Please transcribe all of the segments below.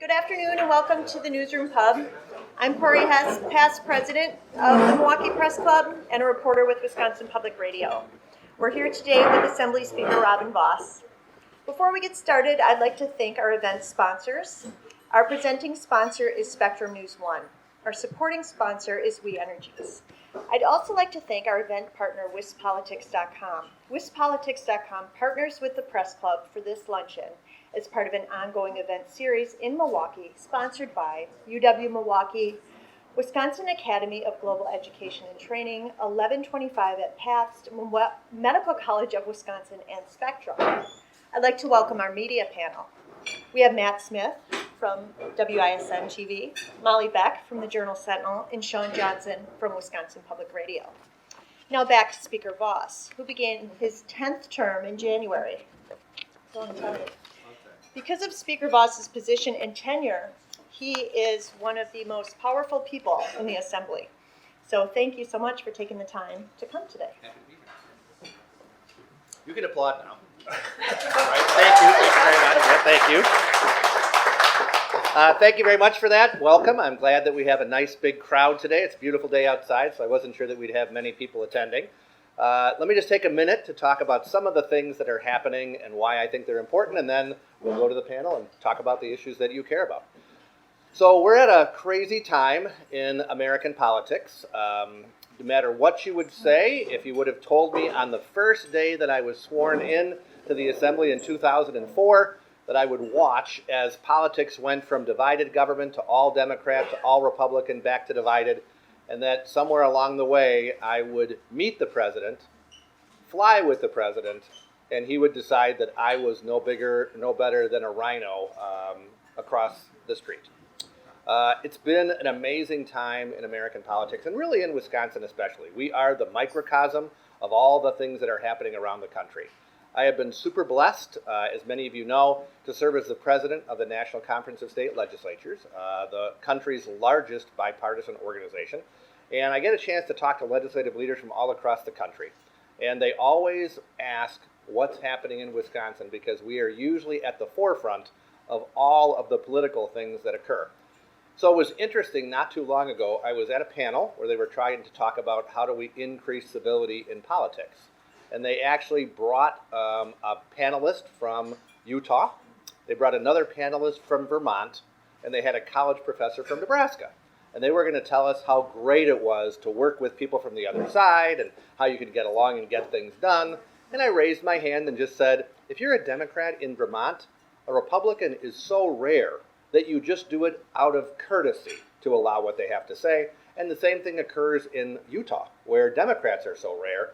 Good afternoon and welcome to the Newsroom Pub. I'm Corey Hess, past president of the Milwaukee Press Club and a reporter with Wisconsin Public Radio. We're here today with Assembly Speaker Robin Vos. Before we get started, I'd like to thank our event sponsors. Our presenting sponsor is Spectrum News One. Our supporting sponsor is We Energies. I'd also like to thank our event partner, WisPolitics.com. WisPolitics.com partners with the Press Club for this luncheon as part of an ongoing event series in Milwaukee, sponsored by UW-Milwaukee, Wisconsin Academy of Global Education and Training, 1125 at Pabst, Medical College of Wisconsin, and Spectrum. I'd like to welcome our media panel. We have Matt Smith from WISN TV, Molly Beck from the Journal Sentinel, and Sean Johnson from Wisconsin Public Radio. Now back to Speaker Vos, who began his 10th term in January. Because of Speaker Vos's position and tenure, he is one of the most powerful people in the Assembly. So thank you so much for taking the time to come today. Happy to be here. You can applaud now. All right, thank you very much. Yeah, thank you. Thank you very much for that. Welcome. I'm glad that we have a nice big crowd today. It's a beautiful day outside, so I wasn't sure that we'd have many people attending. Let me just take a minute to talk about some of the things that are happening and why I think they're important, and then we'll go to the panel and talk about the issues that you care about. So we're at a crazy time in American politics. No matter what you would say, if you would have told me on the first day that I was sworn in to the Assembly in 2004 that I would watch as politics went from divided government to all Democrat to all Republican back to divided, and that somewhere along the way I would meet the president, fly with the president, and he would decide that I was no bigger, no better than a rhino across the street. It's been an amazing time in American politics, and really in Wisconsin especially. We are the microcosm of all the things that are happening around the country. I have been super blessed, as many of you know, to serve as the president of the National Conference of State Legislatures, the country's largest bipartisan organization. And I get a chance to talk to legislative leaders from all across the country. And they always ask what's happening in Wisconsin because we are usually at the forefront of all of the political things that occur. So it was interesting, not too long ago, I was at a panel where they were trying to talk about how do we increase civility in politics. And they actually brought a panelist from Utah, they brought another panelist from Vermont, and they had a college professor from Nebraska. And they were going to tell us how great it was to work with people from the other side and how you could get along and get things done. And I raised my hand and just said, if you're a Democrat in Vermont, a Republican is so rare that you just do it out of courtesy to allow what they have to say. And the same thing occurs in Utah, where Democrats are so rare.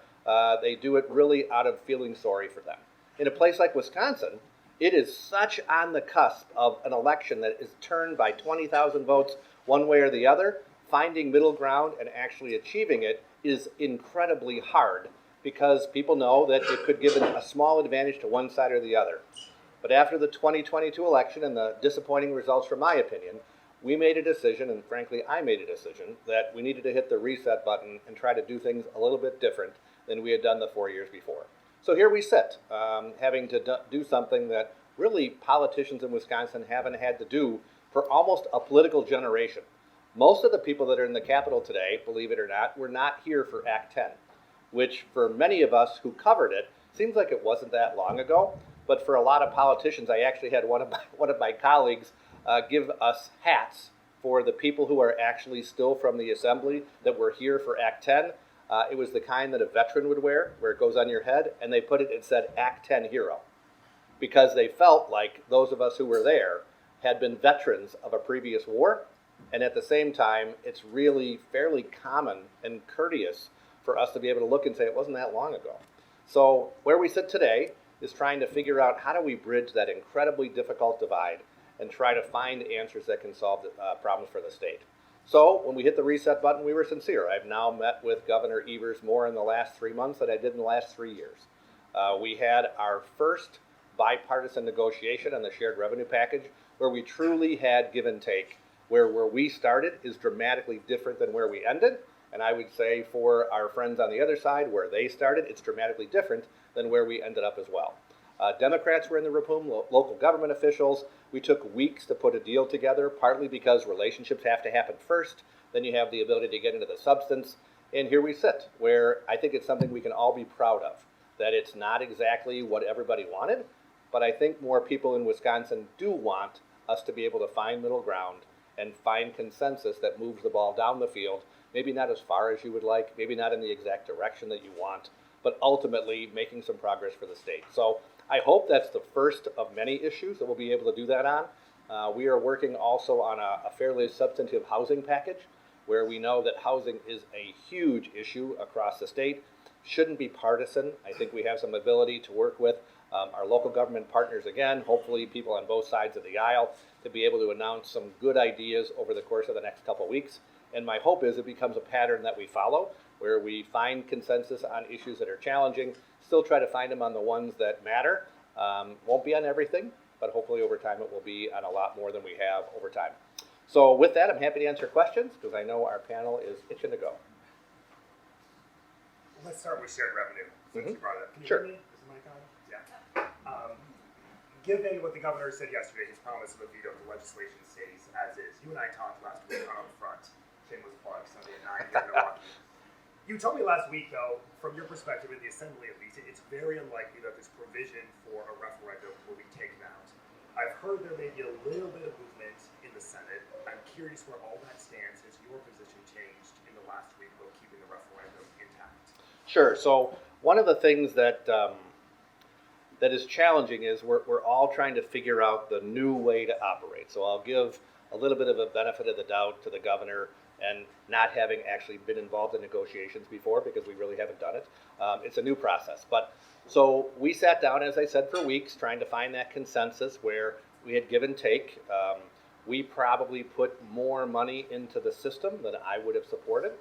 They do it really out of feeling sorry for them. In a place like Wisconsin, it is such on the cusp of an election that is turned by 20,000 votes one way or the other. Finding middle ground and actually achieving it is incredibly hard because people know that it could give a small advantage to one side or the other. But after the 2022 election and the disappointing results, from my opinion, we made a decision, and frankly, I made a decision, that we needed to hit the reset button and try to do things a little bit different than we had done the 4 years before. So here we sit, having to do something that really politicians in Wisconsin haven't had to do for almost a political generation. Most of the people that are in the Capitol today, believe it or not, were not here for Act 10, which for many of us who covered it, seems like it wasn't that long ago. But for a lot of politicians, I actually had one of my colleagues give us hats for the people who are actually still from the Assembly that were here for Act 10. It was the kind that a veteran would wear, where it goes on your head, and they put it said Act 10 Hero, because they felt like those of us who were there had been veterans of a previous war, and at the same time, it's really fairly common and courteous for us to be able to look and say it wasn't that long ago. So where we sit today is trying to figure out how do we bridge that incredibly difficult divide and try to find answers that can solve the problems for the state. So when we hit the reset button, we were sincere. I've now met with Governor Evers more in the last 3 months than I did in the last 3 years. We had our first bipartisan negotiation on the shared revenue package where we truly had give and take, where we started is dramatically different than where we ended. And I would say for our friends on the other side, where they started, it's dramatically different than where we ended up as well. Democrats were in the room, local government officials, We took weeks to put a deal together, partly because relationships have to happen first. Then you have the ability to get into the substance. And here we sit, where I think it's something we can all be proud of. That it's not exactly what everybody wanted, but I think more people in Wisconsin do want us to be able to find middle ground and find consensus that moves the ball down the field, maybe not as far as you would like, maybe not in the exact direction that you want, but ultimately making some progress for the state. So I hope that's the first of many issues that we'll be able to do that on. We are working also on a fairly substantive housing package where we know that housing is a huge issue across the state. Shouldn't be partisan. I think we have some ability to work with our local government partners again, hopefully people on both sides of the aisle, to be able to announce some good ideas over the course of the next couple of weeks. And my hope is it becomes a pattern that we follow, where we find consensus on issues that are challenging, still try to find them on the ones that matter. Won't be on everything, but hopefully over time it will be on a lot more than we have over time. So with that, I'm happy to answer questions because I know our panel is itching to go. Let's start with shared revenue, since you brought it up. Can you Sure. hear me? Is the mic on? Yeah. Given what the governor said yesterday, his promise of a veto, the legislation stays as is. You and I talked last week on Upfront. Shameless plug, Sunday at 9 here in Milwaukee. You told me last week, though, from your perspective in the Assembly at least, it's very unlikely that this provision for a referendum will be taken out. I've heard there may be a little bit of movement in the Senate. I'm curious where all that stands. Has your position changed in the last week about keeping the referendum intact? Sure. So one of the things that that is challenging is we're all trying to figure out the new way to operate. So I'll give a little bit of a benefit of the doubt to the governor and not having actually been involved in negotiations before because we really haven't done it. It's a new process. But so we sat down, as I said, for weeks trying to find that consensus where we had give and take. We probably put more money into the system than I would have supported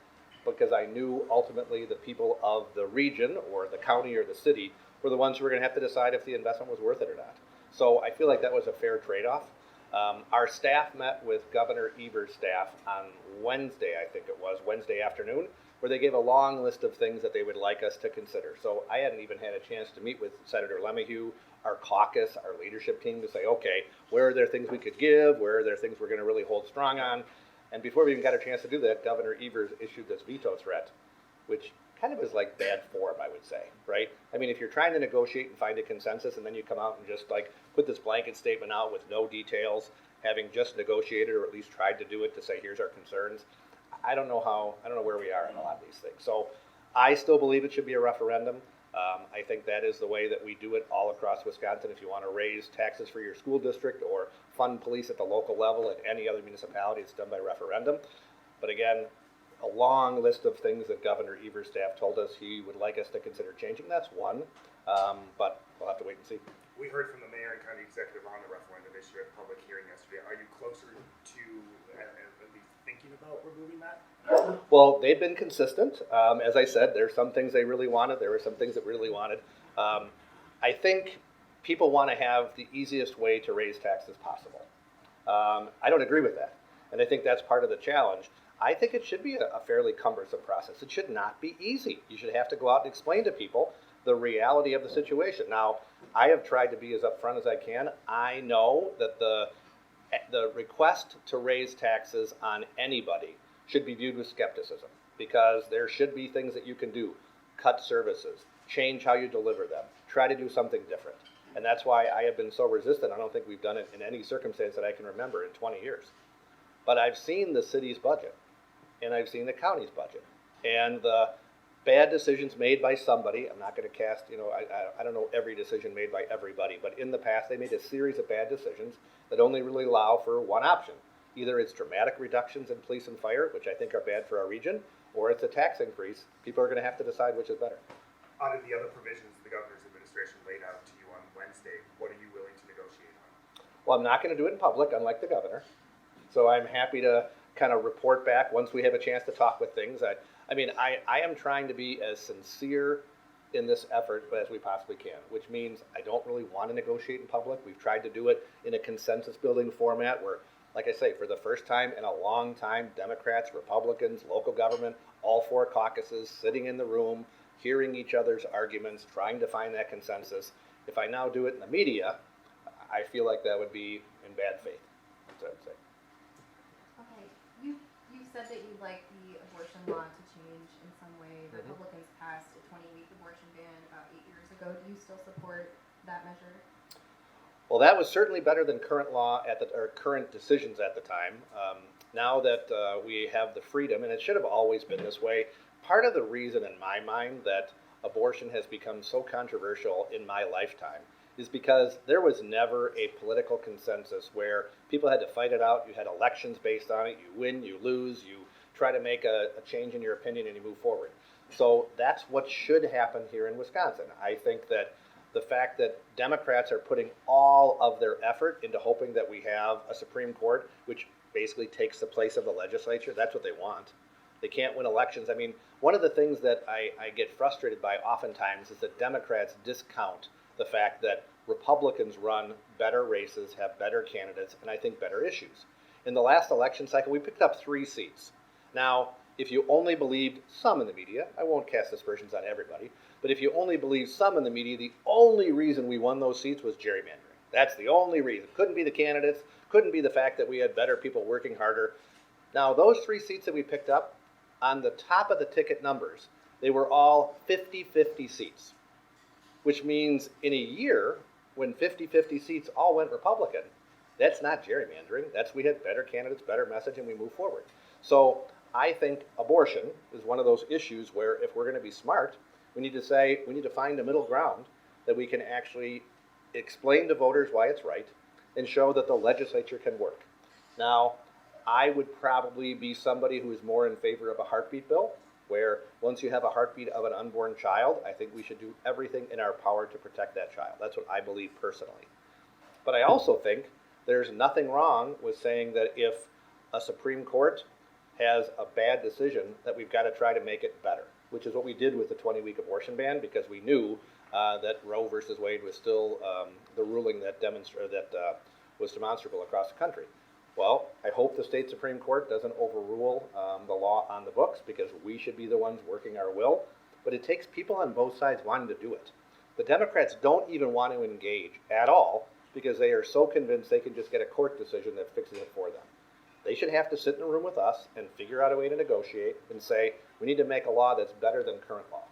because I knew ultimately the people of the region or the county or the city were the ones who were going to have to decide if the investment was worth it or not. So I feel like that was a fair trade-off. Our staff met with Governor Evers' staff on Wednesday, I think it was, Wednesday afternoon, where they gave a long list of things that they would like us to consider. So I hadn't even had a chance to meet with Senator Lemahieu, our caucus, our leadership team to say, okay, where are there things we could give? Where are there things we're going to really hold strong on? And before we even got a chance to do that, Governor Evers issued this veto threat, which kind of is like bad form, I would say, right? I mean, if you're trying to negotiate and find a consensus and then you come out and just like put this blanket statement out with no details, having just negotiated or at least tried to do it to say, here's our concerns, I don't know where we are in a lot of these things. So I still believe it should be a referendum. I think that is the way that we do it all across Wisconsin. If you want to raise taxes for your school district or fund police at the local level at any other municipality, it's done by referendum. But again, a long list of things that Governor Evers' staff told us he would like us to consider changing. That's one, but we'll have to wait and see. We heard from the mayor and county executive on the referendum issue at the public hearing yesterday. Are you closer to at least thinking about removing that? Well, they've been consistent. As I said, there are some things they really wanted. There were some things that really wanted. I think people want to have the easiest way to raise taxes possible. I don't agree with that. And I think that's part of the challenge. I think it should be a fairly cumbersome process. It should not be easy. You should have to go out and explain to people the reality of the situation. Now, I have tried to be as upfront as I can. I know that the request to raise taxes on anybody should be viewed with skepticism because there should be things that you can do. Cut services, change how you deliver them, try to do something different. And that's why I have been so resistant. I don't think we've done it in any circumstance that I can remember in 20 years. But I've seen the city's budget, and I've seen the county's budget, and the bad decisions made by somebody. I'm not going to cast, I don't know every decision made by everybody, but in the past they made a series of bad decisions that only really allow for one option. Either it's dramatic reductions in police and fire, which I think are bad for our region, or it's a tax increase. People are going to have to decide which is better. Out of the other provisions the governor's administration laid out to you on Wednesday, what are you willing to negotiate on? Well, I'm not going to do it in public, unlike the governor. So I'm happy to kind of report back once we have a chance to talk with things. I am trying to be as sincere in this effort as we possibly can, which means I don't really want to negotiate in public. We've tried to do it in a consensus building format where, like I say, for the first time in a long time, Democrats, Republicans, local government, all four caucuses sitting in the room, hearing each other's arguments, trying to find that consensus. If I now do it in the media, I feel like that would be in bad faith. That's what I'd say. Okay, you said that you'd like the abortion law to change in some way. Republicans passed a 20-week abortion ban about 8 years ago. Do you still support that measure? Well, that was certainly better than current law or current decisions at the time. Now that we have the freedom, and it should have always been this way, part of the reason in my mind that abortion has become so controversial in my lifetime is because there was never a political consensus where people had to fight it out. You had elections based on it. You win, you lose, you try to make a change in your opinion, and you move forward. So that's what should happen here in Wisconsin. I think that the fact that Democrats are putting all of their effort into hoping that we have a Supreme Court, which basically takes the place of the legislature, that's what they want. They can't win elections. I mean, one of the things that I get frustrated by oftentimes is that Democrats discount the fact that Republicans run better races, have better candidates, and I think better issues. In the last election cycle, we picked up 3 seats. Now, if you only believed some in the media, I won't cast aspersions on everybody, but if you only believe some in the media, the only reason we won those seats was gerrymandering. That's the only reason. Couldn't be the candidates, couldn't be the fact that we had better people working harder. Now, those 3 seats that we picked up, on the top of the ticket numbers, they were all 50-50 seats, which means in a year, when 50-50 seats all went Republican, that's not gerrymandering. That's we had better candidates, better message, and we move forward. So I think abortion is one of those issues where if we're going to be smart, we need to find a middle ground that we can actually explain to voters why it's right and show that the legislature can work. Now, I would probably be somebody who is more in favor of a heartbeat bill, where once you have a heartbeat of an unborn child, I think we should do everything in our power to protect that child. That's what I believe personally. But I also think there's nothing wrong with saying that if a Supreme Court has a bad decision, that we've got to try to make it better, which is what we did with the 20-week abortion ban, because we knew that Roe versus Wade was still the ruling that was demonstrable across the country. Well, I hope the state Supreme Court doesn't overrule the law on the books, because we should be the ones working our will. But it takes people on both sides wanting to do it. The Democrats don't even want to engage at all because they are so convinced they can just get a court decision that fixes it for them. They should have to sit in a room with us and figure out a way to negotiate and say, we need to make a law that's better than current law.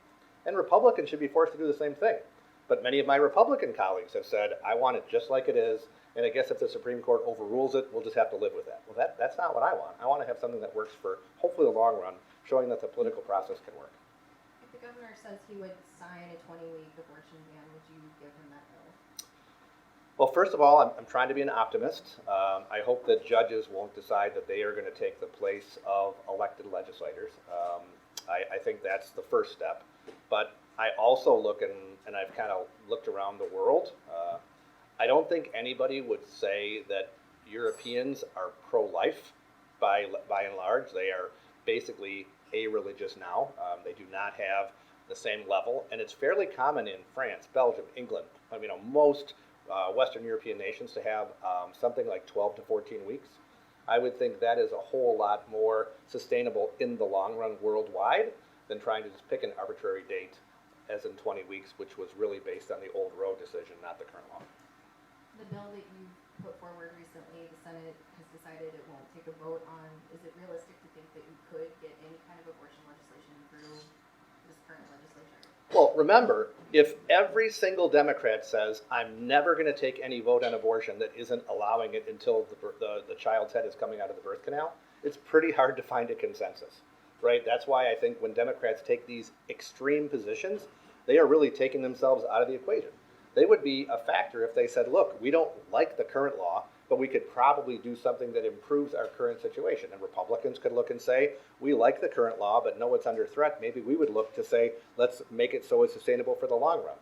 And Republicans should be forced to do the same thing. But many of my Republican colleagues have said, I want it just like it is, and I guess if the Supreme Court overrules it, we'll just have to live with that. Well, that's not what I want. I want to have something that works for, hopefully, the long run, showing that the political process can work. If the governor says he would sign a 20-week abortion ban, would you give him that bill? Well, first of all, I'm trying to be an optimist. I hope that judges won't decide that they are going to take the place of elected legislators. I think that's the first step. But I also look, and I've kind of looked around the world. I don't think anybody would say that Europeans are pro-life by and large. They are basically a-religious now. They do not have the same level. And it's fairly common in France, Belgium, England, most Western European nations to have something like 12 to 14 weeks. I would think that is a whole lot more sustainable in the long run worldwide than trying to just pick an arbitrary date as in 20 weeks, which was really based on the old Roe decision, not the current law. The bill that you put forward recently, the Senate has decided it won't take a vote on. Is it realistic to think that you could get any kind of abortion legislation through this current legislature? Well, remember, if every single Democrat says, I'm never going to take any vote on abortion that isn't allowing it until the child's head is coming out of the birth canal, it's pretty hard to find a consensus, right? That's why I think when Democrats take these extreme positions, they are really taking themselves out of the equation. They would be a factor if they said, look, we don't like the current law, but we could probably do something that improves our current situation. And Republicans could look and say, we like the current law, but know it's under threat. Maybe we would look to say, let's make it so it's sustainable for the long run.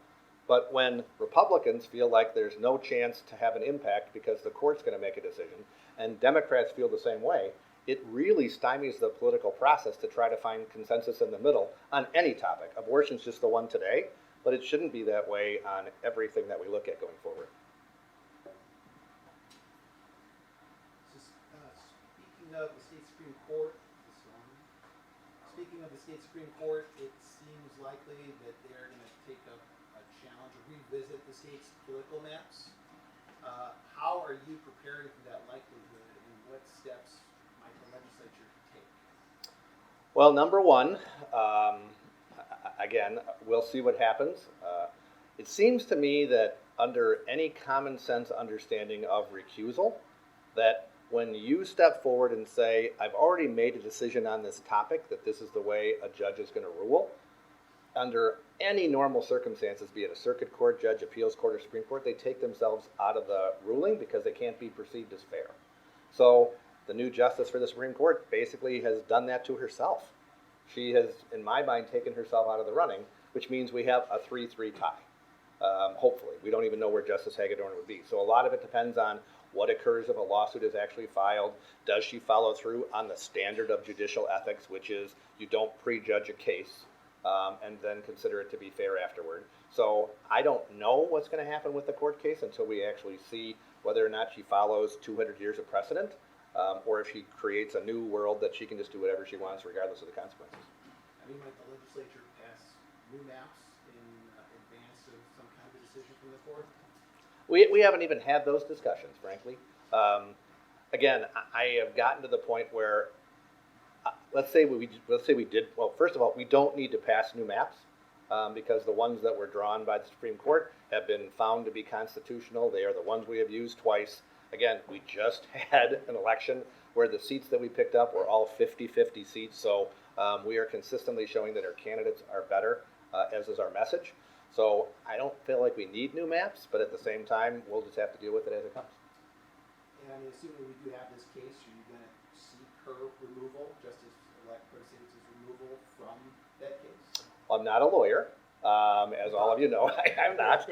But when Republicans feel like there's no chance to have an impact because the court's going to make a decision, and Democrats feel the same way, it really stymies the political process to try to find consensus in the middle on any topic. Abortion's just the one today, but it shouldn't be that way on everything that we look at going forward. Speaking of the state Supreme Court, it seems likely that they're going to take up a challenge or revisit the state's political maps. How are you preparing for that likelihood, and what steps might the legislature take? Well, number one, again, we'll see what happens. It seems to me that under any common sense understanding of recusal, that when you step forward and say, I've already made a decision on this topic, that this is the way a judge is going to rule, under any normal circumstances, be it a circuit court judge, appeals court, or Supreme Court, they take themselves out of the ruling because they can't be perceived as fair. So the new justice for the Supreme Court basically has done that to herself. She has, in my mind, taken herself out of the running, which means we have a 3-3 tie. Hopefully. We don't even know where Justice Hagedorn would be. So a lot of it depends on what occurs if a lawsuit is actually filed. Does she follow through on the standard of judicial ethics, which is you don't prejudge a case and then consider it to be fair afterward. So I don't know what's going to happen with the court case until we actually see whether or not she follows 200 years of precedent or if she creates a new world that she can just do whatever she wants regardless of the consequences. I mean, might the legislature pass new maps in advance of some kind of decision from the court? We haven't even had those discussions, frankly. Again, I have gotten to the point where, let's say we did. Well, first of all, we don't need to pass new maps because the ones that were drawn by the Supreme Court have been found to be constitutional. They are the ones we have used twice. Again, we just had an election where the seats that we picked up were all 50-50 seats. So we are consistently showing that our candidates are better, as is our message. So I don't feel like we need new maps, but at the same time, we'll just have to deal with it as it comes. And assuming we do have this case, are you going to seek her removal, Justice-elect Protasevic's removal from that case? I'm not a lawyer, as all of you know. I'm not.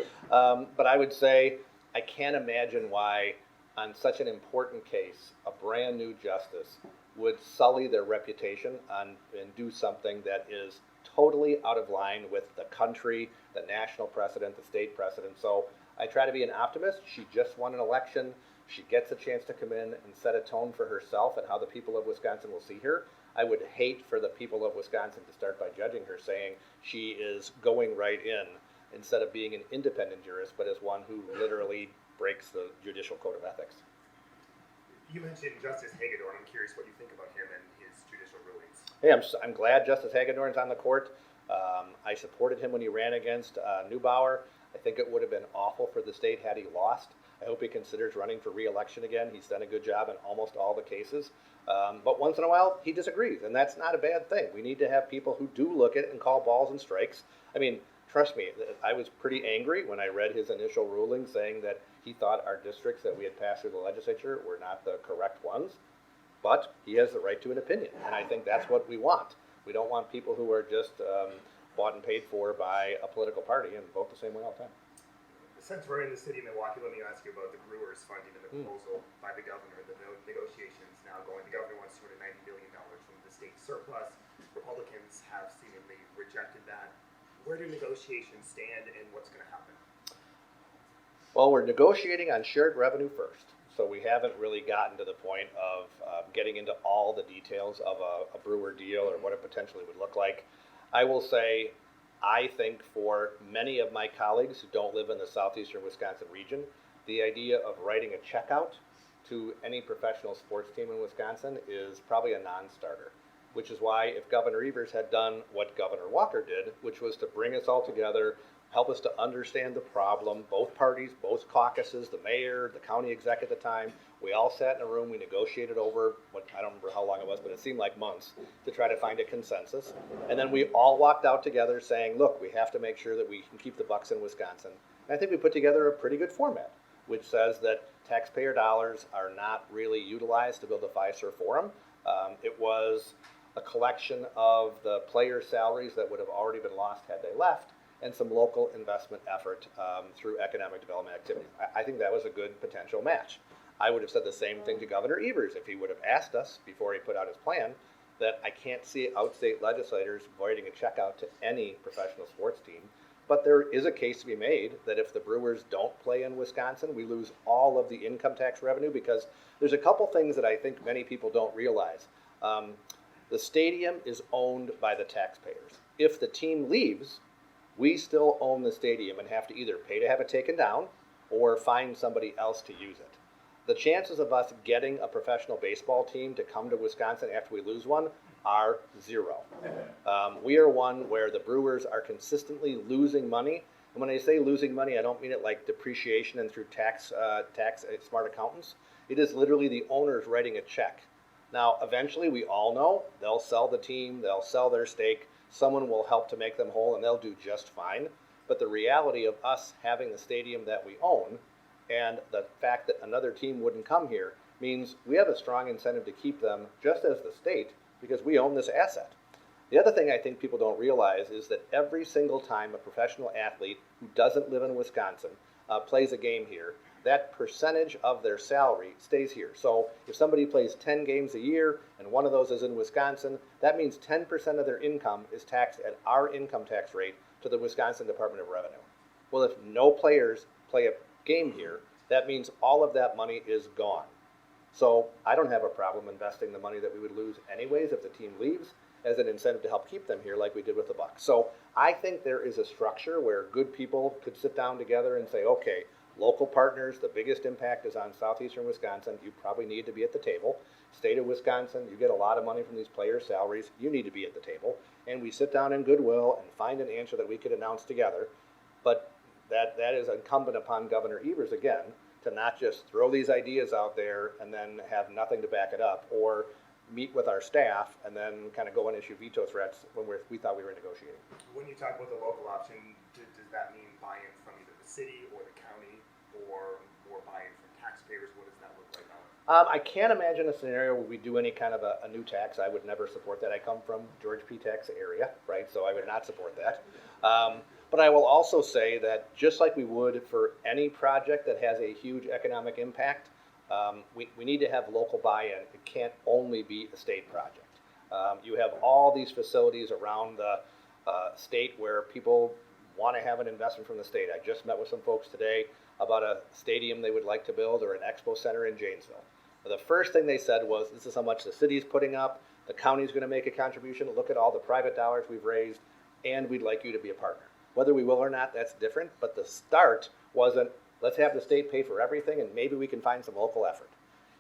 But I would say I can't imagine why, on such an important case, a brand new justice would sully their reputation and do something that is totally out of line with the country, the national precedent, the state precedent. So I try to be an optimist. She just won an election. She gets a chance to come in and set a tone for herself and how the people of Wisconsin will see her. I would hate for the people of Wisconsin to start by judging her, saying she is going right in instead of being an independent jurist, but as one who literally breaks the judicial code of ethics. You mentioned Justice Hagedorn. I'm curious what you think about him and his judicial rulings. Hey, I'm glad Justice Hagedorn's on the court. I supported him when he ran against Neubauer. I think it would have been awful for the state had he lost. I hope he considers running for re-election again. He's done a good job in almost all the cases. But once in a while, he disagrees, and that's not a bad thing. We need to have people who do look at it and call balls and strikes. I mean, trust me, I was pretty angry when I read his initial ruling saying that he thought our districts that we had passed through the legislature were not the correct ones. But he has the right to an opinion, and I think that's what we want. We don't want people who are just bought and paid for by a political party and vote the same way all the time. Since we're in the city of Milwaukee, let me ask you about the Brewers funding and the proposal by the governor. The negotiations now going. The governor wants $290 million from the state surplus. Republicans have seemingly rejected that. Where do negotiations stand, and what's going to happen? Well, we're negotiating on shared revenue first, so we haven't really gotten to the point of getting into all the details of a brewer deal or what it potentially would look like. I will say, I think for many of my colleagues who don't live in the southeastern Wisconsin region, the idea of writing a check out to any professional sports team in Wisconsin is probably a non-starter, which is why if Governor Evers had done what Governor Walker did, which was to bring us all together, help us to understand the problem, both parties, both caucuses, the mayor, the county exec at the time, we all sat in a room, we negotiated over, I don't remember how long it was, but it seemed like months, to try to find a consensus. And then we all walked out together saying, look, we have to make sure that we can keep the Bucks in Wisconsin. And I think we put together a pretty good format, which says that taxpayer dollars are not really utilized to build a Fiserv Forum. It was a collection of the player salaries that would have already been lost had they left, and some local investment effort through economic development activities. I think that was a good potential match. I would have said the same thing to Governor Evers if he would have asked us before he put out his plan, that I can't see outstate legislators voiding a check out to any professional sports team. But there is a case to be made that if the Brewers don't play in Wisconsin, we lose all of the income tax revenue, because there's a couple things that I think many people don't realize. The stadium is owned by the taxpayers. If the team leaves, we still own the stadium and have to either pay to have it taken down or find somebody else to use it. The chances of us getting a professional baseball team to come to Wisconsin after we lose one are zero. We are one where the Brewers are consistently losing money. And when I say losing money, I don't mean it like depreciation and through tax smart accountants. It is literally the owners writing a check. Now, eventually, we all know they'll sell the team, they'll sell their stake, someone will help to make them whole, and they'll do just fine. But the reality of us having the stadium that we own and the fact that another team wouldn't come here means we have a strong incentive to keep them just as the state because we own this asset. The other thing I think people don't realize is that every single time a professional athlete who doesn't live in Wisconsin plays a game here, that percentage of their salary stays here. So if somebody plays 10 games a year and one of those is in Wisconsin, that means 10% of their income is taxed at our income tax rate to the Wisconsin Department of Revenue. Well, if no players play a game here, that means all of that money is gone. So I don't have a problem investing the money that we would lose anyways if the team leaves as an incentive to help keep them here like we did with the Bucks. So I think there is a structure where good people could sit down together and say, okay, local partners, the biggest impact is on southeastern Wisconsin. You probably need to be at the table. State of Wisconsin, you get a lot of money from these players' salaries. You need to be at the table. And we sit down in goodwill and find an answer that we could announce together. But that is incumbent upon Governor Evers, again, to not just throw these ideas out there and then have nothing to back it up, or meet with our staff and then kind of go and issue veto threats when we thought we were negotiating. When you talk about the local option, does that mean buy-in from either the city or the county, or more buy-in from taxpayers? What does that look like now? I can't imagine a scenario where we do any kind of a new tax. I would never support that. I come from George P. tax area, right? So I would not support that. But I will also say that just like we would for any project that has a huge economic impact, we need to have local buy-in. It can't only be a state project. You have all these facilities around the state where people want to have an investment from the state. I just met with some folks today about a stadium they would like to build or an expo center in Janesville. The first thing they said was, this is how much the city's putting up, the county's going to make a contribution, look at all the private dollars we've raised, and we'd like you to be a partner. Whether we will or not, that's different, but the start wasn't, let's have the state pay for everything and maybe we can find some local effort.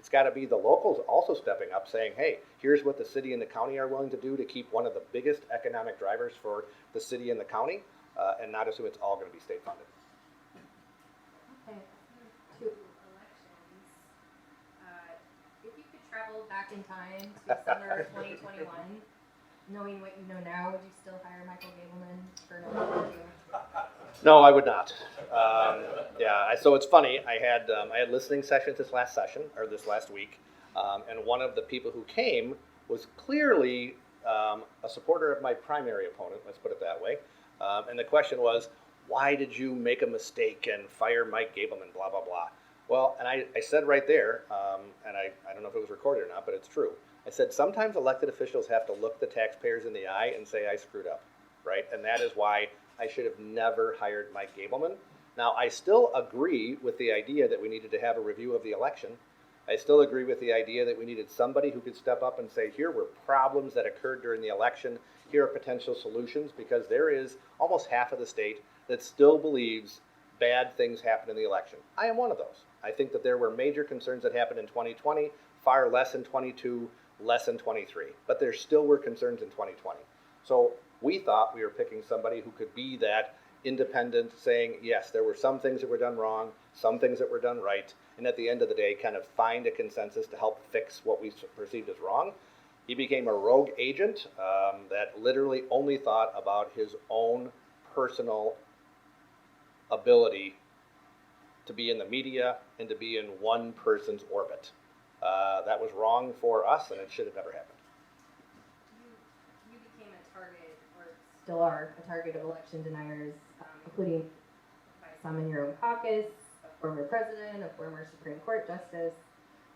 It's got to be the locals also stepping up saying, hey, here's what the city and the county are willing to do to keep one of the biggest economic drivers for the city and the county, and not assume it's all going to be state funded. Okay, to elections, if you could travel back in time to summer 2021, knowing what you know now, would you still hire Michael Gableman for another year? No, I would not. So it's funny. I had listening sessions this last week, and one of the people who came was clearly a supporter of my primary opponent. Let's put it that way. And the question was, why did you make a mistake and fire Mike Gableman? Blah blah blah. Well, and I said right there, and I don't know if it was recorded or not, but it's true. I said sometimes elected officials have to look the taxpayers in the eye and say I screwed up, right? And that is why I should have never hired Mike Gableman. Now, I still agree with the idea that we needed to have a review of the election. I still agree with the idea that we needed somebody who could step up and say, here were problems that occurred during the election. Here are potential solutions, because there is almost half of the state that still believes bad things happened in the election. I am one of those. I think that there were major concerns that happened in 2020, far less in 22, less in 23. But there still were concerns in 2020. So we thought we were picking somebody who could be that independent, saying, yes, there were some things that were done wrong, some things that were done right, and at the end of the day, kind of find a consensus to help fix what we perceived as wrong. He became a rogue agent that literally only thought about his own personal ability to be in the media and to be in one person's orbit. That was wrong for us, and it should have never happened. You became a target, or still are a target of election deniers, including by some in your own caucus, a former president, a former Supreme Court justice.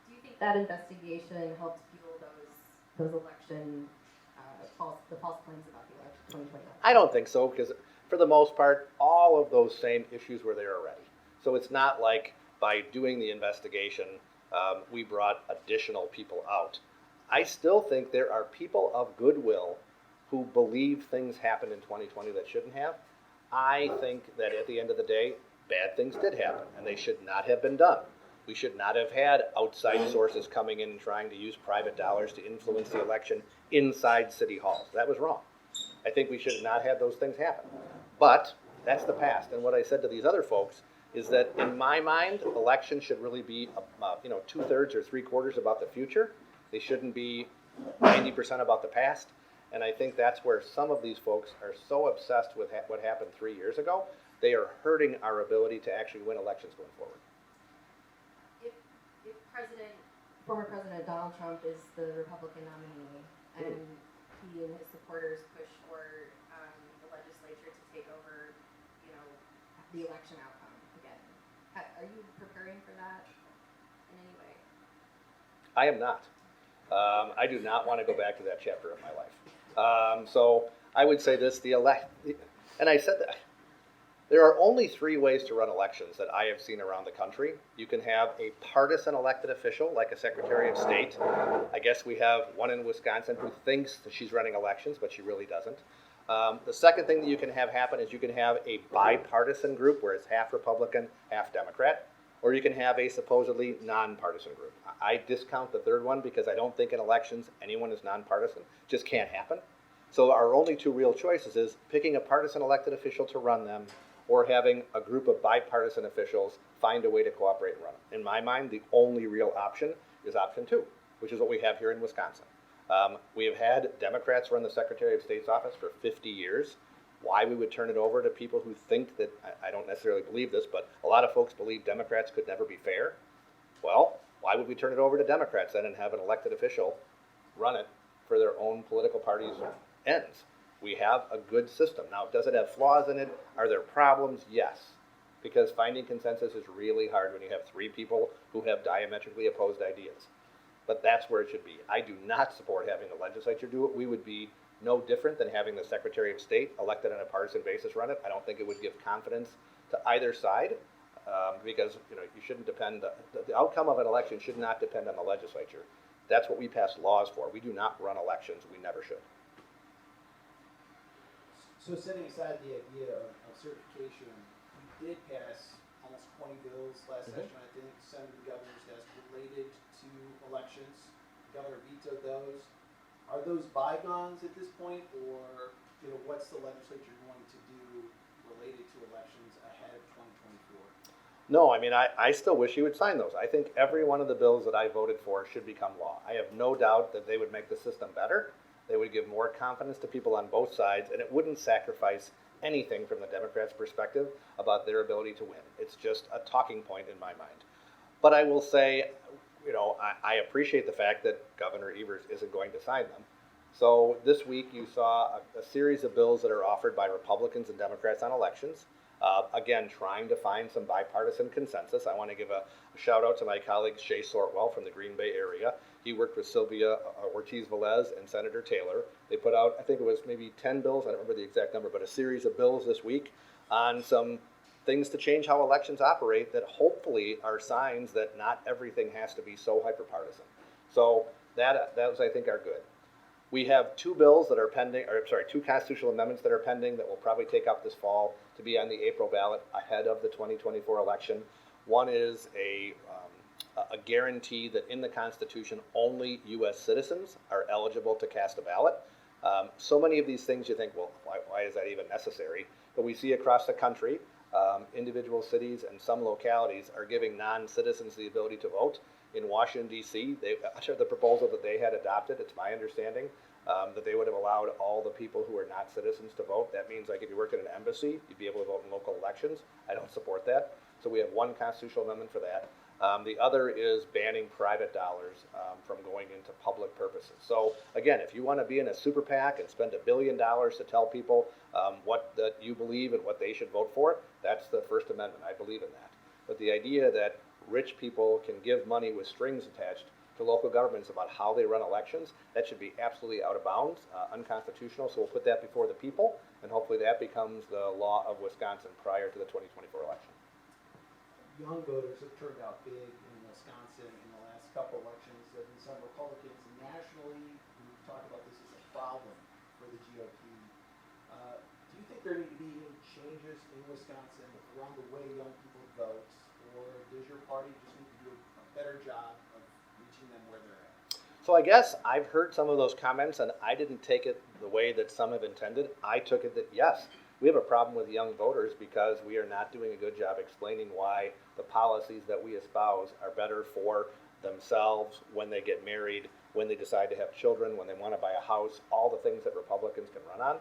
Do you think that investigation helped fuel those election the false claims about the election 2021? I don't think so, because for the most part, all of those same issues were there already. So it's not like by doing the investigation, we brought additional people out. I still think there are people of goodwill who believe things happened in 2020 that shouldn't have. I think that at the end of the day, bad things did happen, and they should not have been done. We should not have had outside sources coming in and trying to use private dollars to influence the election inside city halls. That was wrong. I think we should have not had those things happen. But that's the past. And what I said to these other folks is that in my mind, elections should really be, 2/3 or 3/4 about the future. They shouldn't be 90% about the past. And I think that's where some of these folks are so obsessed with what happened 3 years ago, they are hurting our ability to actually win elections going forward. If former President Donald Trump is the Republican nominee, and he and his supporters push for the legislature to take over, the election outcome again, are you preparing for that in any way? I am not. I do not want to go back to that chapter of my life. So I would say this, and I said that, there are only 3 ways to run elections that I have seen around the country. You can have a partisan elected official, like a Secretary of State. I guess we have one in Wisconsin who thinks that she's running elections, but she really doesn't. The second thing that you can have happen is you can have a bipartisan group where it's half Republican, half Democrat, or you can have a supposedly nonpartisan group. I discount the third one because I don't think in elections anyone is nonpartisan. Just can't happen. So our only 2 real choices is picking a partisan elected official to run them, or having a group of bipartisan officials find a way to cooperate and run them. In my mind, the only real option is option 2, which is what we have here in Wisconsin. We have had Democrats run the Secretary of State's office for 50 years. Why we would turn it over to people who think that, I don't necessarily believe this, but a lot of folks believe Democrats could never be fair. Well, why would we turn it over to Democrats then and have an elected official run it for their own political party's ends? We have a good system. Now, does it have flaws in it? Are there problems? Yes. Because finding consensus is really hard when you have 3 people who have diametrically opposed ideas. But that's where it should be. I do not support having the legislature do it. We would be no different than having the Secretary of State elected on a partisan basis run it. I don't think it would give confidence to either side because you shouldn't depend, the outcome of an election should not depend on the legislature. That's what we pass laws for. We do not run elections. We never should. So setting aside the idea of certification, we did pass almost 20 bills last session, I think, Senate and governor's desk related to elections. The governor vetoed those. Are those bygones at this point, or what's the legislature going to do related to elections ahead of 2024? No, I mean, I still wish he would sign those. I think every one of the bills that I voted for should become law. I have no doubt that they would make the system better. They would give more confidence to people on both sides, and it wouldn't sacrifice anything from the Democrats' perspective about their ability to win. It's just a talking point in my mind. But I will say, I appreciate the fact that Governor Evers isn't going to sign them. So this week you saw a series of bills that are offered by Republicans and Democrats on elections. Again, trying to find some bipartisan consensus. I want to give a shout out to my colleague Shay Sortwell from the Green Bay area. He worked with Sylvia Ortiz-Velez and Senator Taylor. They put out, I think it was maybe 10 bills, I don't remember the exact number, but a series of bills this week on some things to change how elections operate that hopefully are signs that not everything has to be so hyper-partisan. So those I think are good. We have 2 bills that are pending, 2 constitutional amendments that are pending that will probably take up this fall to be on the April ballot ahead of the 2024 election. One is a guarantee that in the Constitution only U.S. citizens are eligible to cast a ballot. So many of these things you think, well, why is that even necessary? But we see across the country, individual cities and some localities are giving non-citizens the ability to vote. In Washington, D.C., the proposal that they had adopted, it's my understanding, that they would have allowed all the people who are not citizens to vote. That means like if you worked in an embassy, you'd be able to vote in local elections. I don't support that. So we have one constitutional amendment for that. The other is banning private dollars from going into public purposes. So again, if you want to be in a super PAC and spend $1 billion to tell people what that you believe and what they should vote for, that's the First Amendment. I believe in that. But the idea that rich people can give money with strings attached to local governments about how they run elections, that should be absolutely out of bounds, unconstitutional. So we'll put that before the people, and hopefully that becomes the law of Wisconsin prior to the 2024 election. Young voters have turned out big in Wisconsin in the last couple elections. There have been some Republicans nationally who talk about this as a problem for the GOP. Do you think there need to be any change changes in Wisconsin around the way young people vote, or does your party just need to do a better job of reaching them where they're at? So I guess I've heard some of those comments, and I didn't take it the way that some have intended. I took it that, yes, we have a problem with young voters because we are not doing a good job explaining why the policies that we espouse are better for themselves when they get married, when they decide to have children, when they want to buy a house, all the things that Republicans can run on.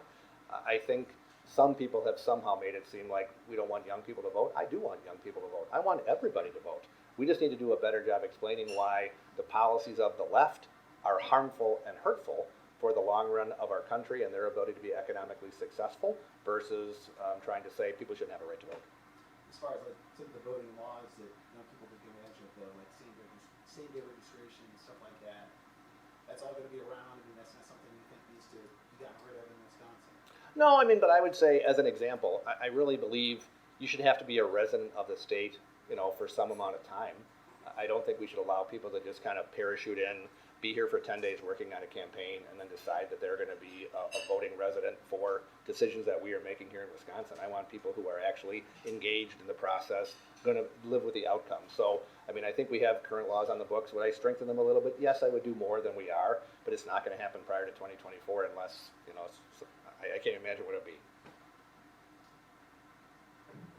I think some people have somehow made it seem like we don't want young people to vote. I do want young people to vote. I want everybody to vote. We just need to do a better job explaining why the policies of the left are harmful and hurtful for the long run of our country and their ability to be economically successful versus trying to say people shouldn't have a right to vote. As far as like some of the voting laws that young people can take advantage of, though, like same-day registration and stuff like that, that's all going to be around. I mean, that's not something you think needs to be gotten rid of in Wisconsin. No, I mean, but I would say, as an example, I really believe you should have to be a resident of the state, for some amount of time. I don't think we should allow people to just kind of parachute in, be here for 10 days working on a campaign, and then decide that they're going to be a voting resident for decisions that we are making here in Wisconsin. I want people who are actually engaged in the process, going to live with the outcome. So, I mean, I think we have current laws on the books. Would I strengthen them a little bit? Yes, I would do more than we are, but it's not going to happen prior to 2024 unless, I can't imagine what it would be.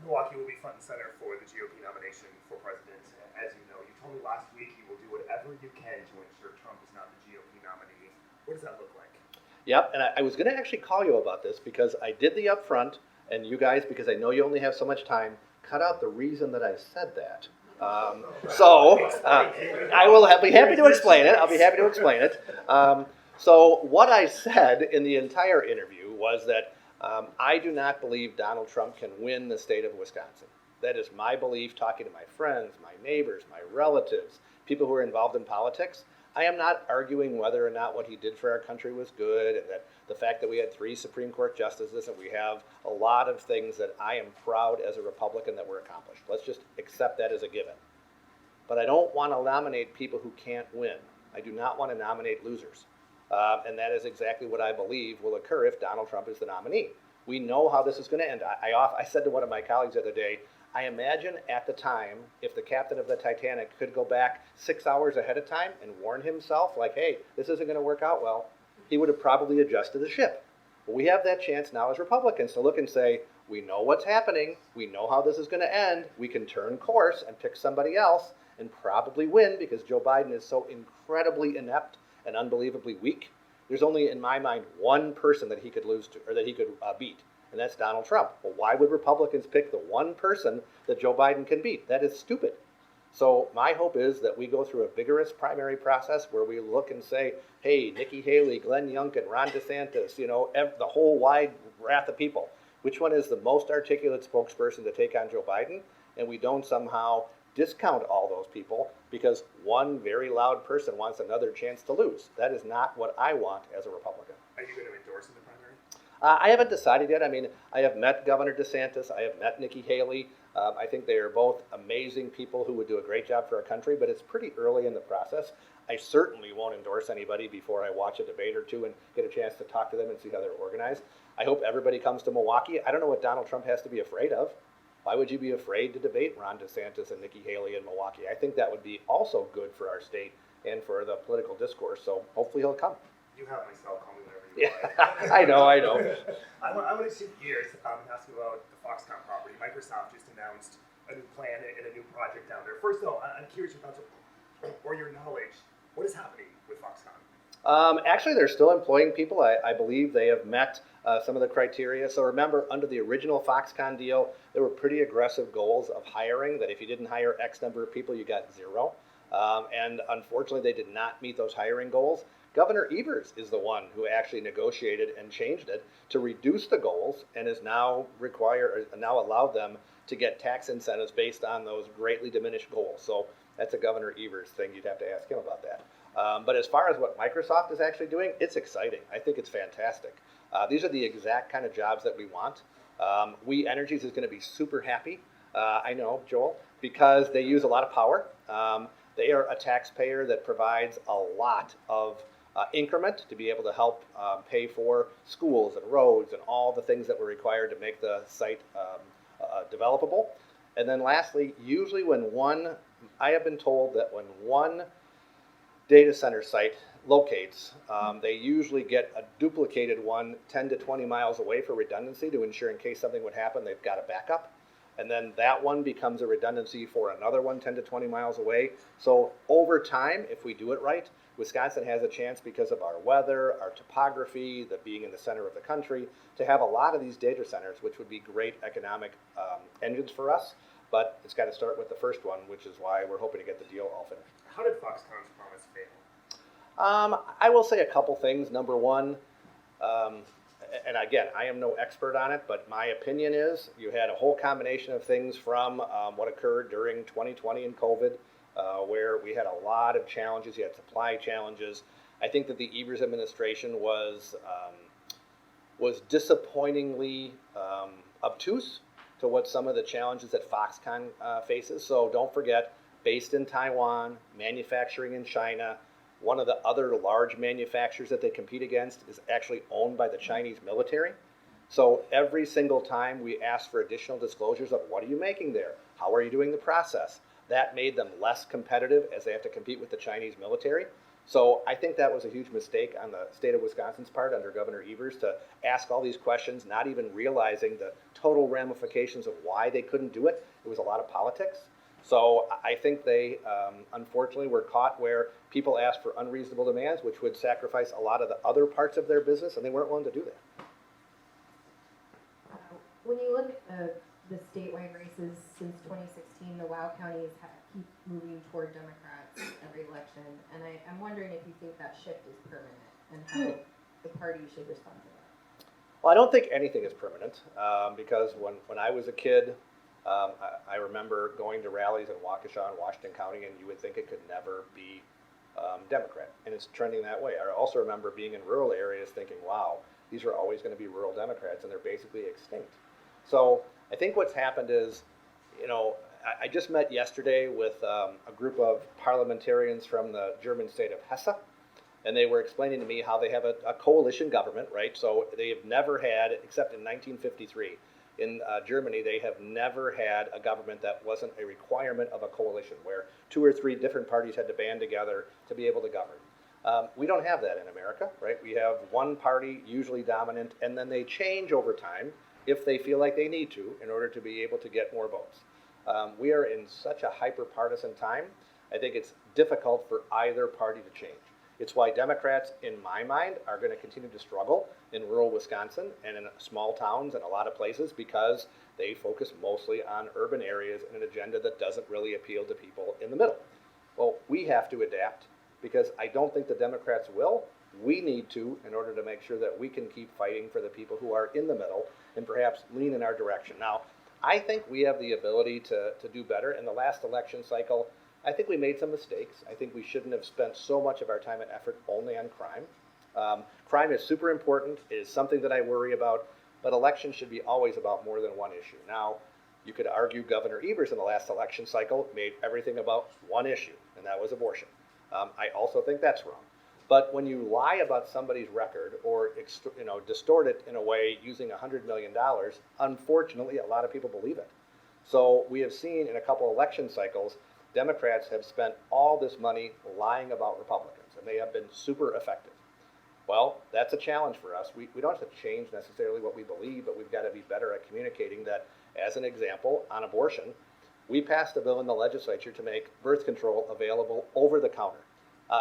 Milwaukee will be front and center for the GOP nomination for president. As you know, you told me last week you will do whatever you can to ensure Trump is not the GOP nominee. What does that look like? Yep, and I was going to actually call you about this because I did the upfront, and you guys, because I know you only have so much time, cut out the reason that I said that. I will be happy to explain it. I'll be happy to explain it. So what I said in the entire interview was that I do not believe Donald Trump can win the state of Wisconsin. That is my belief, talking to my friends, my neighbors, my relatives, people who are involved in politics. I am not arguing whether or not what he did for our country was good, and that the fact that we had 3 Supreme Court justices and we have a lot of things that I am proud as a Republican that were accomplished. Let's just accept that as a given. But I don't want to nominate people who can't win. I do not want to nominate losers. And that is exactly what I believe will occur if Donald Trump is the nominee. We know how this is going to end. I said to one of my colleagues the other day, I imagine at the time, if the captain of the Titanic could go back 6 hours ahead of time and warn himself, like, hey, this isn't going to work out well, he would have probably adjusted the ship. But we have that chance now as Republicans to look and say, we know what's happening, we know how this is going to end, we can turn course and pick somebody else and probably win because Joe Biden is so incredibly inept and unbelievably weak. There's only, in my mind, one person that he could lose to, or that he could beat, and that's Donald Trump. Well, why would Republicans pick the one person that Joe Biden can beat? That is stupid. So my hope is that we go through a vigorous primary process where we look and say, hey, Nikki Haley, Glenn Youngkin, Ron DeSantis, the whole wide wrath of people. Which one is the most articulate spokesperson to take on Joe Biden? And we don't somehow discount all those people because one very loud person wants another chance to lose. That is not what I want as a Republican. Are you going to endorse in the primary? I haven't decided yet. I mean, I have met Governor DeSantis. I have met Nikki Haley. I think they are both amazing people who would do a great job for our country, but it's pretty early in the process. I certainly won't endorse anybody before I watch a debate or two and get a chance to talk to them and see how they're organized. I hope everybody comes to Milwaukee. I don't know what Donald Trump has to be afraid of. Why would you be afraid to debate Ron DeSantis and Nikki Haley in Milwaukee? I think that would be also good for our state and for the political discourse, so hopefully he'll come. You have my cell, call me whenever you Yeah, I know. I want to shift gears and ask you about the Foxconn property. Microsoft just announced a new plan and a new project down there. First, though, I'm curious your thoughts or your knowledge. What is happening with Foxconn? Actually, they're still employing people. I believe they have met some of the criteria. So remember, under the original Foxconn deal, there were pretty aggressive goals of hiring, that if you didn't hire X number of people, you got 0. And unfortunately, they did not meet those hiring goals. Governor Evers is the one who actually negotiated and changed it to reduce the goals and is now allowed them to get tax incentives based on those greatly diminished goals. So that's a Governor Evers thing. You'd have to ask him about that. But as far as what Microsoft is actually doing, it's exciting. I think it's fantastic. These are the exact kind of jobs that we want. We Energies is going to be super happy, I know, Joel, because they use a lot of power. They are a taxpayer that provides a lot of increment to be able to help pay for schools and roads and all the things that were required to make the site developable. And then lastly, usually I have been told that when one data center site locates, they usually get a duplicated one 10 to 20 miles away for redundancy to ensure in case something would happen, they've got a backup. And then that one becomes a redundancy for another one 10 to 20 miles away. So over time, if we do it right, Wisconsin has a chance because of our weather, our topography, the being in the center of the country, to have a lot of these data centers, which would be great economic engines for us. But it's got to start with the first one, which is why we're hoping to get the deal all finished. How did Foxconn's promise fail? I will say a couple things. Number one, and again, I am no expert on it, but my opinion is you had a whole combination of things from what occurred during 2020 and COVID, where we had a lot of challenges. You had supply challenges. I think that the Evers administration was disappointingly obtuse to what some of the challenges that Foxconn faces. So don't forget, based in Taiwan, manufacturing in China. One of the other large manufacturers that they compete against is actually owned by the Chinese military. So every single time we ask for additional disclosures of what are you making there? How are you doing the process? That made them less competitive as they have to compete with the Chinese military. So I think that was a huge mistake on the state of Wisconsin's part under Governor Evers to ask all these questions, not even realizing the total ramifications of why they couldn't do it. It was a lot of politics. So I think they, unfortunately, were caught where people asked for unreasonable demands, which would sacrifice a lot of the other parts of their business, and they weren't willing to do that. When you look at the statewide races since 2016, the WOW counties keep moving toward Democrats every election, and I'm wondering if you think that shift is permanent and how the party should respond to that. Well, I don't think anything is permanent because when I was a kid, I remember going to rallies in Waukesha and Washington County, and you would think it could never be Democrat, and it's trending that way. I also remember being in rural areas thinking, wow, these are always going to be rural Democrats, and they're basically extinct. So I think what's happened is, I just met yesterday with a group of parliamentarians from the German state of Hesse, and they were explaining to me how they have a coalition government, right? So they have never had, except in 1953, in Germany, they have never had a government that wasn't a requirement of a coalition, where 2 or 3 different parties had to band together to be able to govern. We don't have that in America, right? We have one party, usually dominant, and then they change over time if they feel like they need to in order to be able to get more votes. We are in such a hyper-partisan time, I think it's difficult for either party to change. It's why Democrats, in my mind, are going to continue to struggle in rural Wisconsin and in small towns and a lot of places because they focus mostly on urban areas and an agenda that doesn't really appeal to people in the middle. Well, we have to adapt because I don't think the Democrats will. We need to in order to make sure that we can keep fighting for the people who are in the middle and perhaps lean in our direction. Now, I think we have the ability to do better. In the last election cycle, I think we made some mistakes. I think we shouldn't have spent so much of our time and effort only on crime. Crime is super important. It is something that I worry about, but elections should be always about more than one issue. Now, you could argue Governor Evers in the last election cycle made everything about one issue, and that was abortion. I also think that's wrong. But when you lie about somebody's record or distort it in a way using $100 million, unfortunately, a lot of people believe it. So we have seen in a couple election cycles, Democrats have spent all this money lying about Republicans, and they have been super effective. Well, that's a challenge for us. We don't have to change necessarily what we believe, but we've got to be better at communicating that. As an example, on abortion, we passed a bill in the legislature to make birth control available over the counter.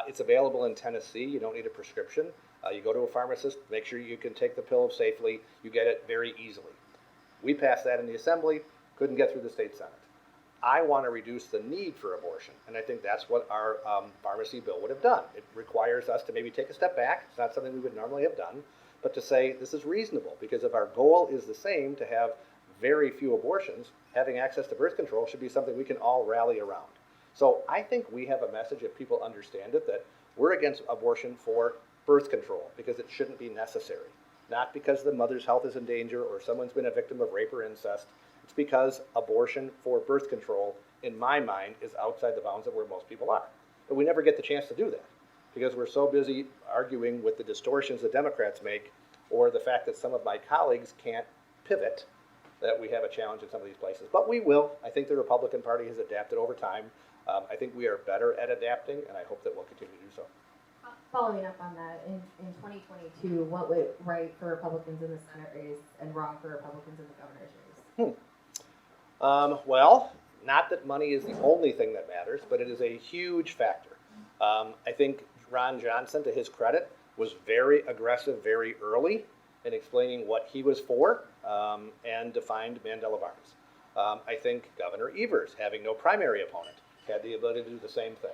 It's available in Tennessee. You don't need a prescription. You go to a pharmacist, make sure you can take the pill safely. You get it very easily. We passed that in the Assembly, couldn't get through the state Senate. I want to reduce the need for abortion, and I think that's what our pharmacy bill would have done. It requires us to maybe take a step back. It's not something we would normally have done, but to say this is reasonable, because if our goal is the same, to have very few abortions, having access to birth control should be something we can all rally around. So I think we have a message, if people understand it, that we're against abortion for birth control because it shouldn't be necessary. Not because the mother's health is in danger or someone's been a victim of rape or incest. It's because abortion for birth control, in my mind, is outside the bounds of where most people are. But we never get the chance to do that because we're so busy arguing with the distortions the Democrats make, or the fact that some of my colleagues can't pivot, that we have a challenge in some of these places. But we will. I think the Republican Party has adapted over time. I think we are better at adapting, and I hope that we'll continue to do so. Following up on that, in 2022, what went right for Republicans in the Senate race and wrong for Republicans in the governor's race? Well, not that money is the only thing that matters, but it is a huge factor. I think Ron Johnson, to his credit, was very aggressive very early in explaining what he was for and defined Mandela Barnes. I think Governor Evers, having no primary opponent, had the ability to do the same thing.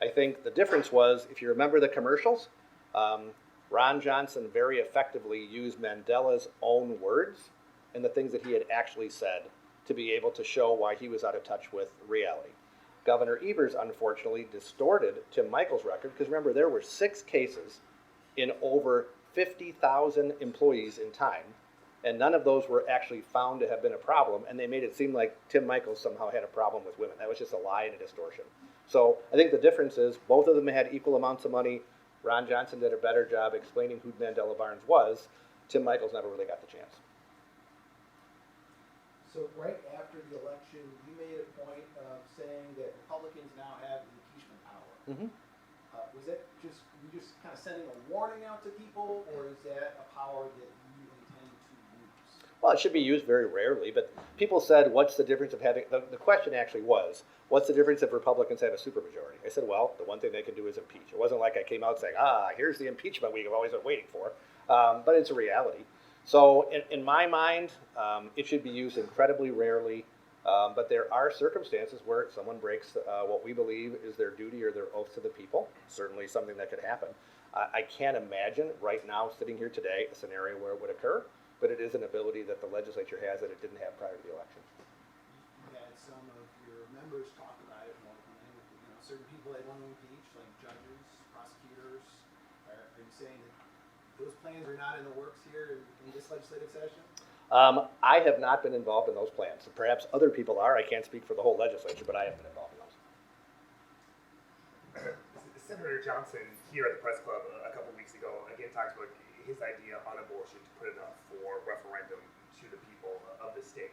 I think the difference was, if you remember the commercials, Ron Johnson very effectively used Mandela's own words and the things that he had actually said to be able to show why he was out of touch with reality. Governor Evers, unfortunately, distorted Tim Michael's record, because remember, there were 6 cases in over 50,000 employees in time, and none of those were actually found to have been a problem, and they made it seem like Tim Michaels somehow had a problem with women. That was just a lie and a distortion. So I think the difference is both of them had equal amounts of money. Ron Johnson did a better job explaining who Mandela Barnes was. Tim Michaels never really got the chance. So right after the election, you made a point of saying that Republicans now have impeachment power. Mm-hmm. Was that just kind of sending a warning out to people, or is that a power that you intend to use? Well, it should be used very rarely, but people said, what's the difference of having, the question actually was, what's the difference if Republicans have a supermajority? I said, well, the one thing they can do is impeach. It wasn't like I came out saying, here's the impeachment we've always been waiting for, but it's a reality. So in my mind, it should be used incredibly rarely, but there are circumstances where someone breaks what we believe is their duty or their oath to the people. Certainly something that could happen. I can't imagine right now, sitting here today, a scenario where it would occur, but it is an ability that the legislature has that it didn't have prior to the election. You had some of your members talk about it more than certain people they want to impeach, like judges, prosecutors. Are you saying that those plans are not in the works here in this legislative session? I have not been involved in those plans. Perhaps other people are. I can't speak for the whole legislature, but I haven't been involved in those. Senator Johnson here at the Press Club a couple weeks ago again talked about his idea on abortion to put it up for referendum to the people of the state.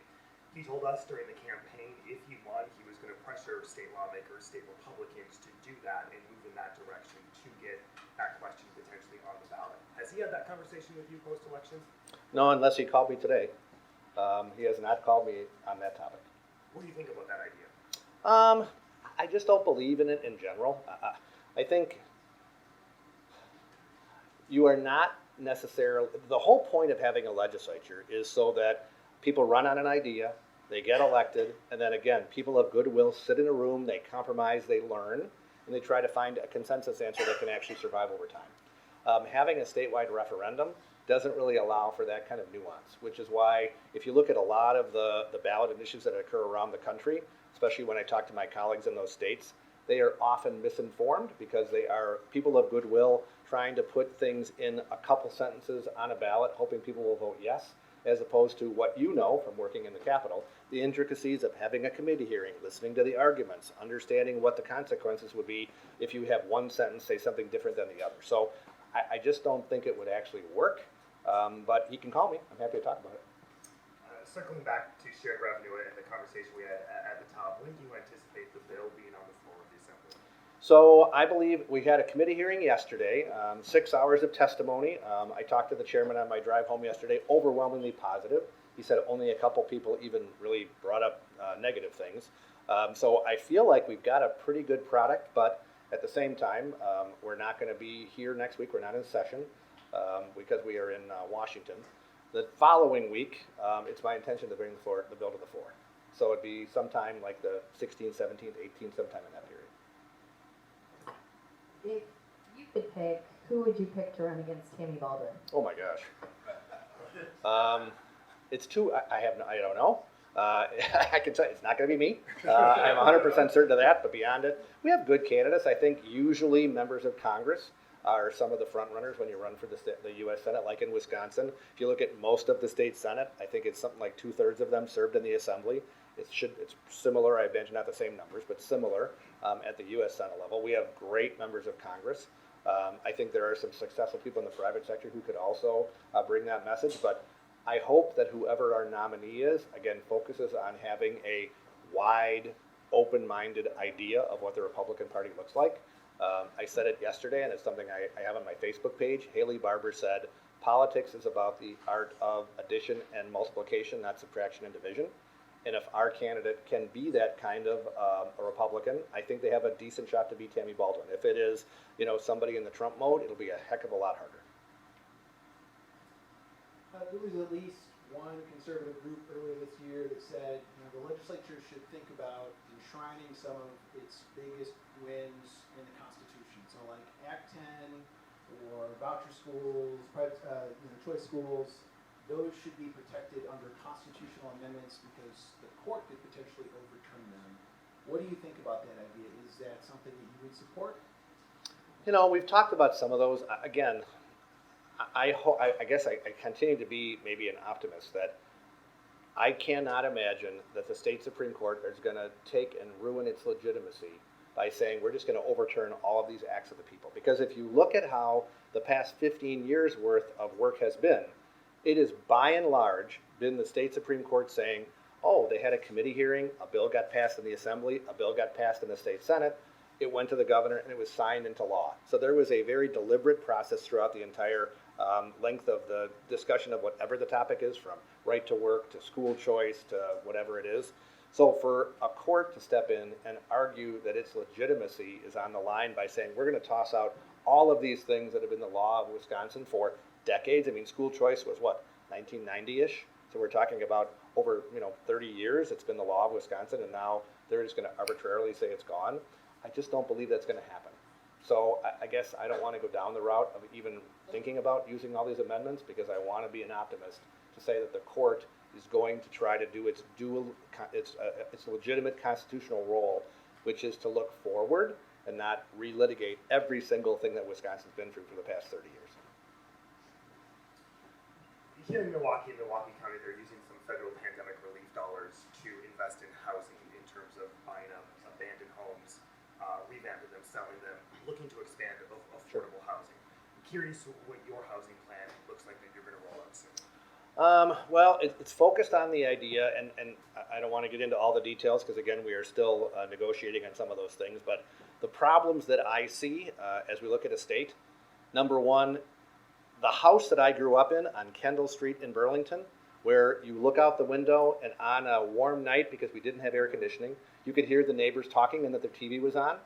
He told us during the campaign if he won, he was going to pressure state lawmakers, state Republicans to do that and move in that direction to get that question potentially on the ballot. Has he had that conversation with you post-election? No, unless he called me today. He has not called me on that topic. What do you think about that idea? I just don't believe in it in general. I think you are not necessarily, the whole point of having a legislature is so that people run on an idea, they get elected, and then again, people of goodwill sit in a room, they compromise, they learn, and they try to find a consensus answer that can actually survive over time. Having a statewide referendum doesn't really allow for that kind of nuance, which is why if you look at a lot of the ballot initiatives that occur around the country, especially when I talk to my colleagues in those states, they are often misinformed because they are people of goodwill trying to put things in a couple sentences on a ballot, hoping people will vote yes, as opposed to what you know from working in the Capitol, the intricacies of having a committee hearing, listening to the arguments, understanding what the consequences would be if you have one sentence say something different than the other. So I just don't think it would actually work, but he can call me. I'm happy to talk about it. Circling back to shared revenue and the conversation we had at the top, when do you anticipate the bill being on the floor of the Assembly? So I believe we had a committee hearing yesterday, 6 hours of testimony. I talked to the chairman on my drive home yesterday, overwhelmingly positive. He said only a couple people even really brought up negative things. So I feel like we've got a pretty good product, but at the same time, we're not going to be here next week. We're not in session because we are in Washington. The following week, it's my intention to bring the bill to the floor. So it'd be sometime like the 16th, 17th, 18th, sometime in that period. If you could pick, who would you pick to run against Tammy Baldwin? Oh my gosh. It's I don't know. I can tell you, it's not going to be me. I'm 100% certain of that, but beyond it, we have good candidates. I think usually members of Congress are some of the front runners when you run for the U.S. Senate, like in Wisconsin. If you look at most of the state Senate, I think it's something like 2/3 of them served in the Assembly. It's similar, I imagine not the same numbers, but similar at the U.S. Senate level. We have great members of Congress. I think there are some successful people in the private sector who could also bring that message, but I hope that whoever our nominee is, again, focuses on having a wide, open-minded idea of what the Republican Party looks like. I said it yesterday, and it's something I have on my Facebook page. Haley Barber said, politics is about the art of addition and multiplication, not subtraction and division. And if our candidate can be that kind of a Republican, I think they have a decent shot to beat Tammy Baldwin. If it is, somebody in the Trump mode, it'll be a heck of a lot harder. There was at least one conservative group earlier this year that said, the legislature should think about enshrining some of its biggest wins in the Constitution. So like Act 10 or voucher schools, private, choice schools, those should be protected under constitutional amendments because the court could potentially overturn them. What do you think about that idea? Is that something that you would support? We've talked about some of those. Again, I guess I continue to be maybe an optimist that I cannot imagine that the state Supreme Court is going to take and ruin its legitimacy by saying we're just going to overturn all of these acts of the people. Because if you look at how the past 15 years worth of work has been, it is by and large been the state Supreme Court saying, oh, they had a committee hearing, a bill got passed in the Assembly, a bill got passed in the state Senate, it went to the governor, and it was signed into law. So there was a very deliberate process throughout the entire length of the discussion of whatever the topic is, from right to work to school choice to whatever it is. So for a court to step in and argue that its legitimacy is on the line by saying we're going to toss out all of these things that have been the law of Wisconsin for decades. I mean, school choice was what, 1990-ish? So we're talking about over 30 years it's been the law of Wisconsin, and now they're just going to arbitrarily say it's gone. I just don't believe that's going to happen. So I guess I don't want to go down the route of even thinking about using all these amendments, because I want to be an optimist to say that the court is going to try to do its legitimate constitutional role, which is to look forward and not relitigate every single thing that Wisconsin's been through for the past 30 years. Here in Milwaukee County, they're using some federal pandemic relief dollars to invest in housing in terms of buying up abandoned homes, revamping them, selling them, looking to expand affordable housing. I'm curious what your housing plan looks like that you're going to roll out soon. Well, it's focused on the idea, and I don't want to get into all the details because, again, we are still negotiating on some of those things. But the problems that I see as we look at a state, number one, the house that I grew up in on Kendall Street in Burlington, where you look out the window and on a warm night, because we didn't have air conditioning, you could hear the neighbors talking and that their TV was on.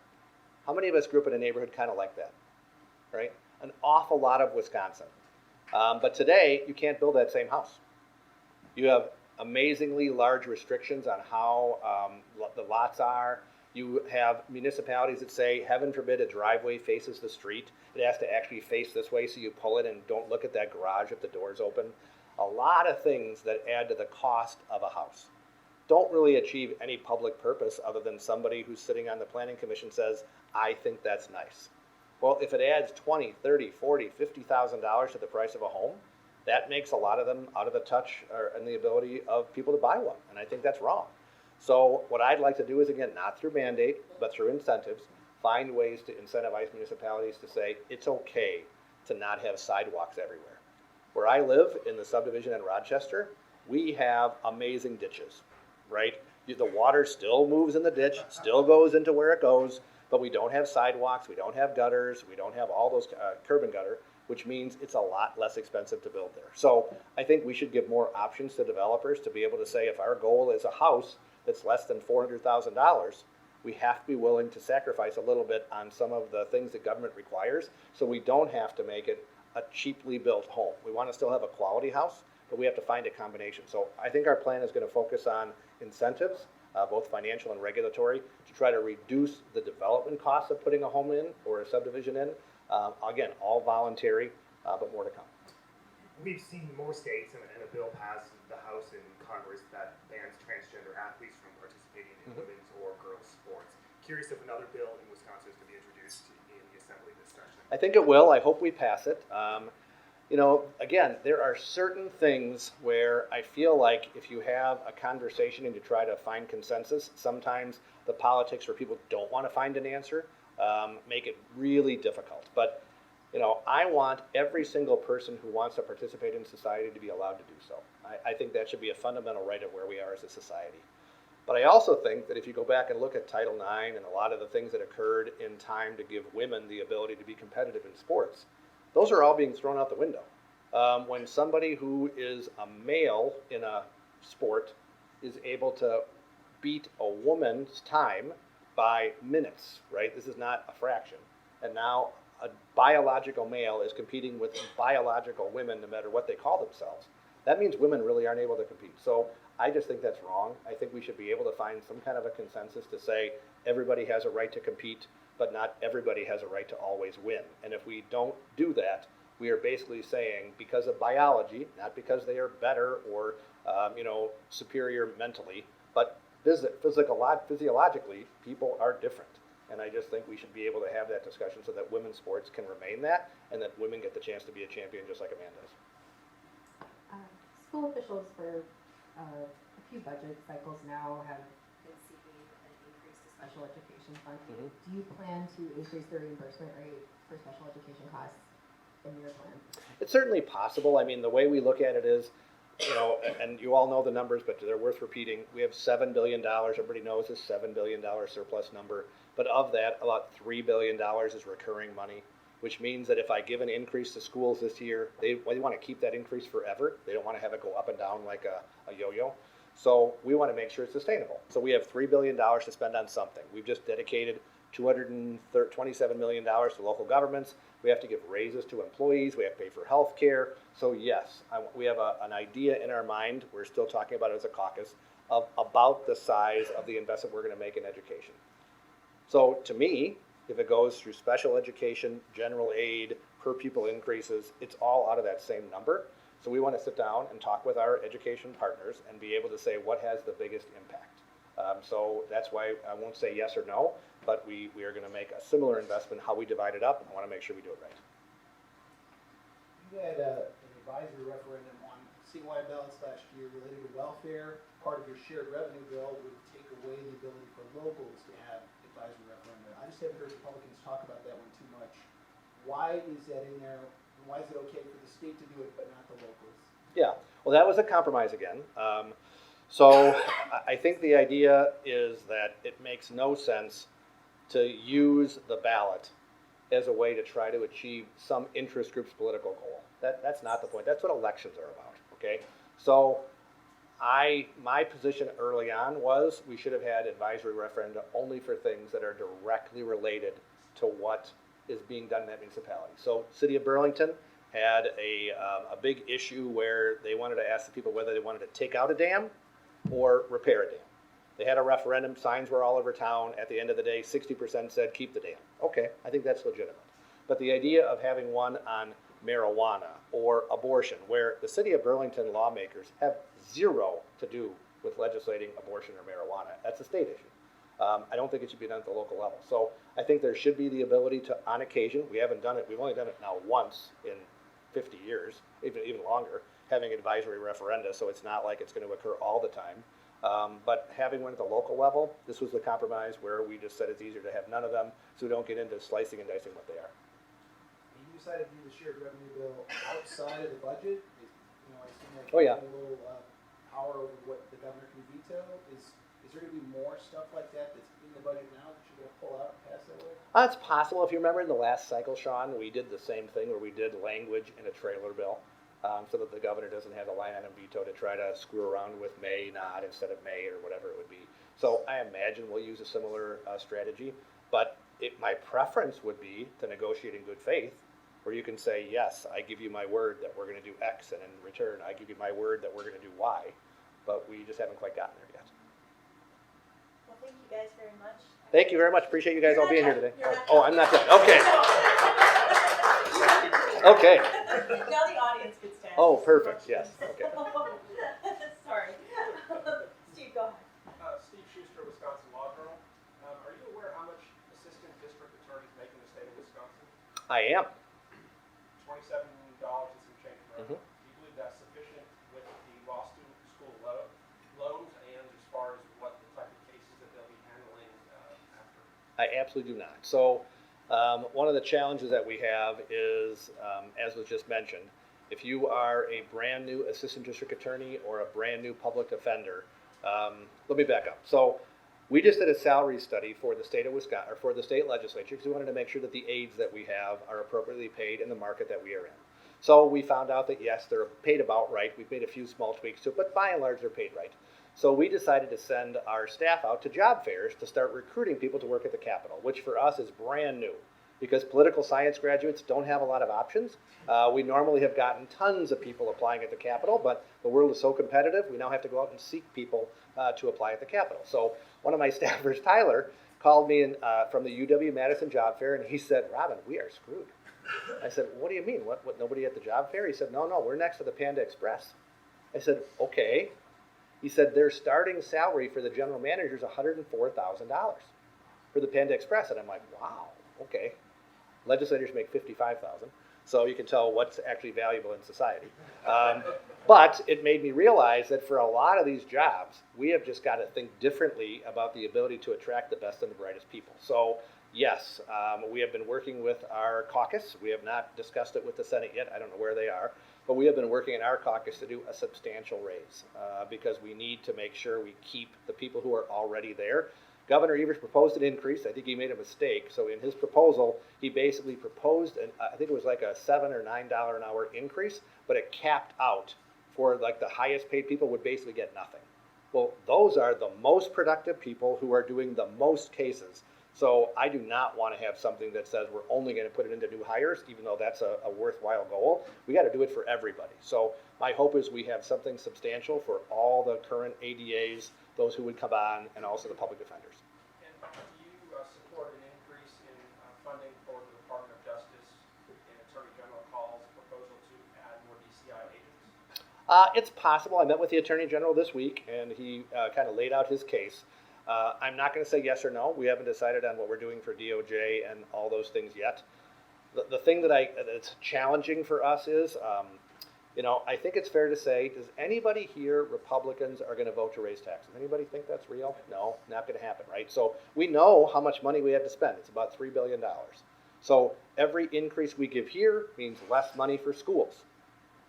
How many of us grew up in a neighborhood kind of like that, right? An awful lot of Wisconsin. But today, you can't build that same house. You have amazingly large restrictions on how the lots are. You have municipalities that say, heaven forbid, a driveway faces the street. It has to actually face this way, so you pull it and don't look at that garage if the door's open. A lot of things that add to the cost of a house don't really achieve any public purpose other than somebody who's sitting on the planning commission says, I think that's nice. Well, if it adds $20, $30, $40, $50,000 to the price of a home, that makes a lot of them out of the touch and the ability of people to buy one. And I think that's wrong. So what I'd like to do is, again, not through mandate, but through incentives, find ways to incentivize municipalities to say it's okay to not have sidewalks everywhere. Where I live in the subdivision in Rochester, we have amazing ditches, right? The water still moves in the ditch, still goes into where it goes, but we don't have sidewalks, we don't have gutters, we don't have all those curb and gutter, which means it's a lot less expensive to build there. So I think we should give more options to developers to be able to say, if our goal is a house that's less than $400,000, we have to be willing to sacrifice a little bit on some of the things that government requires, so we don't have to make it a cheaply built home. We want to still have a quality house, but we have to find a combination. So I think our plan is going to focus on incentives, both financial and regulatory, to try to reduce the development costs of putting a home in or a subdivision in. Again, all voluntary, but more to come. We've seen more states, and a bill passed the House in Congress that bans transgender athletes from participating in women's or girls' sports. Curious if another bill in Wisconsin is going to be introduced in the Assembly this session. I think it will. I hope we pass it. Again, there are certain things where I feel like if you have a conversation and you try to find consensus, sometimes the politics where people don't want to find an answer make it really difficult. But You know, I want every single person who wants to participate in society to be allowed to do so. I think that should be a fundamental right of where we are as a society. But I also think that if you go back and look at Title IX and a lot of the things that occurred in time to give women the ability to be competitive in sports, those are all being thrown out the window. When somebody who is a male in a sport is able to beat a woman's time by minutes, right? This is not a fraction. And now a biological male is competing with biological women no matter what they call themselves. That means women really aren't able to compete. So I just think that's wrong. I think we should be able to find some kind of a consensus to say everybody has a right to compete, but not everybody has a right to always win. And if we don't do that, we are basically saying because of biology, not because they are better or superior mentally, but physiologically, people are different. And I just think we should be able to have that discussion so that women's sports can remain that, and that women get the chance to be a champion just like a man does. School officials for a few budget cycles now have been seeking an increase to special education funding. Do you plan to increase the reimbursement rate for special education costs in your plan? It's certainly possible. I mean, the way we look at it is, and you all know the numbers, but they're worth repeating. We have $7 billion. Everybody knows this $7 billion surplus number. But of that, about $3 billion is recurring money, which means that if I give an increase to schools this year, they want to keep that increase forever. They don't want to have it go up and down like a yo-yo. So we want to make sure it's sustainable. So we have $3 billion to spend on something. We've just dedicated $227 million to local governments. We have to give raises to employees. We have to pay for health care. So yes, we have an idea in our mind. We're still talking about it as a caucus of about the size of the investment we're going to make in education. So to me, if it goes through special education, general aid, per pupil increases, it's all out of that same number. So we want to sit down and talk with our education partners and be able to say what has the biggest impact. So that's why I won't say yes or no, but we are going to make a similar investment. How we divide it up, I want to make sure we do it right. You had an advisory referendum on citywide ballots last year related to welfare. Part of your shared revenue bill would take away the ability for locals to have advisory referendum. I just haven't heard Republicans talk about that one too much. Why is that in there? And why is it okay for the state to do it but not the locals? Yeah, well, that was a compromise again. So I think the idea is that it makes no sense to use the ballot as a way to try to achieve some interest group's political goal. That's not the point. That's what elections are about, okay? So my position early on was we should have had advisory referenda only for things that are directly related to what is being done in that municipality. So City of Burlington had a big issue where they wanted to ask the people whether they wanted to take out a dam or repair a dam. They had a referendum, signs were all over town. At the end of the day, 60% said keep the dam. Okay, I think that's legitimate. But the idea of having one on marijuana or abortion, where the City of Burlington lawmakers have zero to do with legislating abortion or marijuana, that's a state issue. I don't think it should be done at the local level. So I think there should be the ability to, on occasion, we haven't done it, we've only done it now once in 50 years, even longer, having advisory referenda, so it's not like it's going to occur all the time. But having one at the local level, this was the compromise where we just said it's easier to have none of them, so we don't get into slicing and dicing what they are. You decided to do the shared revenue bill outside of the budget. I seem like Oh, yeah. you have a little power over what the governor can veto. Is there going to be more stuff like that that's in the budget now that you're going to pull out and pass that way? It's possible. If you remember in the last cycle, Sean, we did the same thing where we did language in a trailer bill. So that the governor doesn't have a line item veto to try to screw around with may not instead of may or whatever it would be. So I imagine we'll use a similar strategy, but my preference would be to negotiate in good faith, where you can say, yes, I give you my word that we're going to do X, and in return, I give you my word that we're going to do Y, but we just haven't quite gotten there yet. Well, thank you guys very much. Thank you very much. Appreciate you guys You're all being here not today. done. You're not Oh, done. I'm not done. Okay. Okay. Now the audience gets to ask. Oh, perfect. Yes. Okay. Sorry. Steve, go ahead. Steve Schuster, Wisconsin Law Journal. Are you aware how much assistant district attorneys make in the state of Wisconsin? I am. $27 and some change. Right? Mhm. Do you believe that's sufficient with the law school loans and as far as what the type of cases that they'll be handling after? I absolutely do not. So One of the challenges that we have is, as was just mentioned, if you are a brand new assistant district attorney or a brand new public defender, let me back up. So we just did a salary study for the state of Wisconsin, or for the state legislature, because we wanted to make sure that the aides that we have are appropriately paid in the market that we are in. So we found out that yes, they're paid about right. We've made a few small tweaks to it, but by and large, they're paid right. So we decided to send our staff out to job fairs to start recruiting people to work at the Capitol, which for us is brand new because political science graduates don't have a lot of options. We normally have gotten tons of people applying at the Capitol, but the world is so competitive, we now have to go out and seek people to apply at the Capitol. So one of my staffers, Tyler, called me from the UW-Madison job fair, and he said, Robin, we are screwed. I said, what do you mean? What, nobody at the job fair? He said, no, we're next to the Panda Express. I said, okay. He said, their starting salary for the general manager is $104,000 for the Panda Express. And I'm like, wow, okay. Legislators make $55,000, so you can tell what's actually valuable in society. But it made me realize that for a lot of these jobs, we have just got to think differently about the ability to attract the best and the brightest people. So yes, we have been working with our caucus. We have not discussed it with the Senate yet. I don't know where they are. But we have been working in our caucus to do a substantial raise because we need to make sure we keep the people who are already there. Governor Evers proposed an increase. I think he made a mistake. So in his proposal, he basically proposed, I think it was like a $7 or $9 an hour increase, but it capped out for like the highest paid people would basically get nothing. Well, those are the most productive people who are doing the most cases. So I do not want to have something that says we're only going to put it into new hires, even though that's a worthwhile goal. We got to do it for everybody. So my hope is we have something substantial for all the current ADAs, those who would come on, and also the public defenders. And do you support an increase in funding for the Department of Justice and Attorney General Hall's proposal to add more DCI agents? It's possible. I met with the Attorney General this week, and he kind of laid out his case. I'm not going to say yes or no. We haven't decided on what we're doing for DOJ and all those things yet. The thing that's challenging for us is, I think it's fair to say, does anybody here, Republicans, are going to vote to raise taxes? Anybody think that's real? No, not going to happen, right? So we know how much money we have to spend. It's about $3 billion. So every increase we give here means less money for schools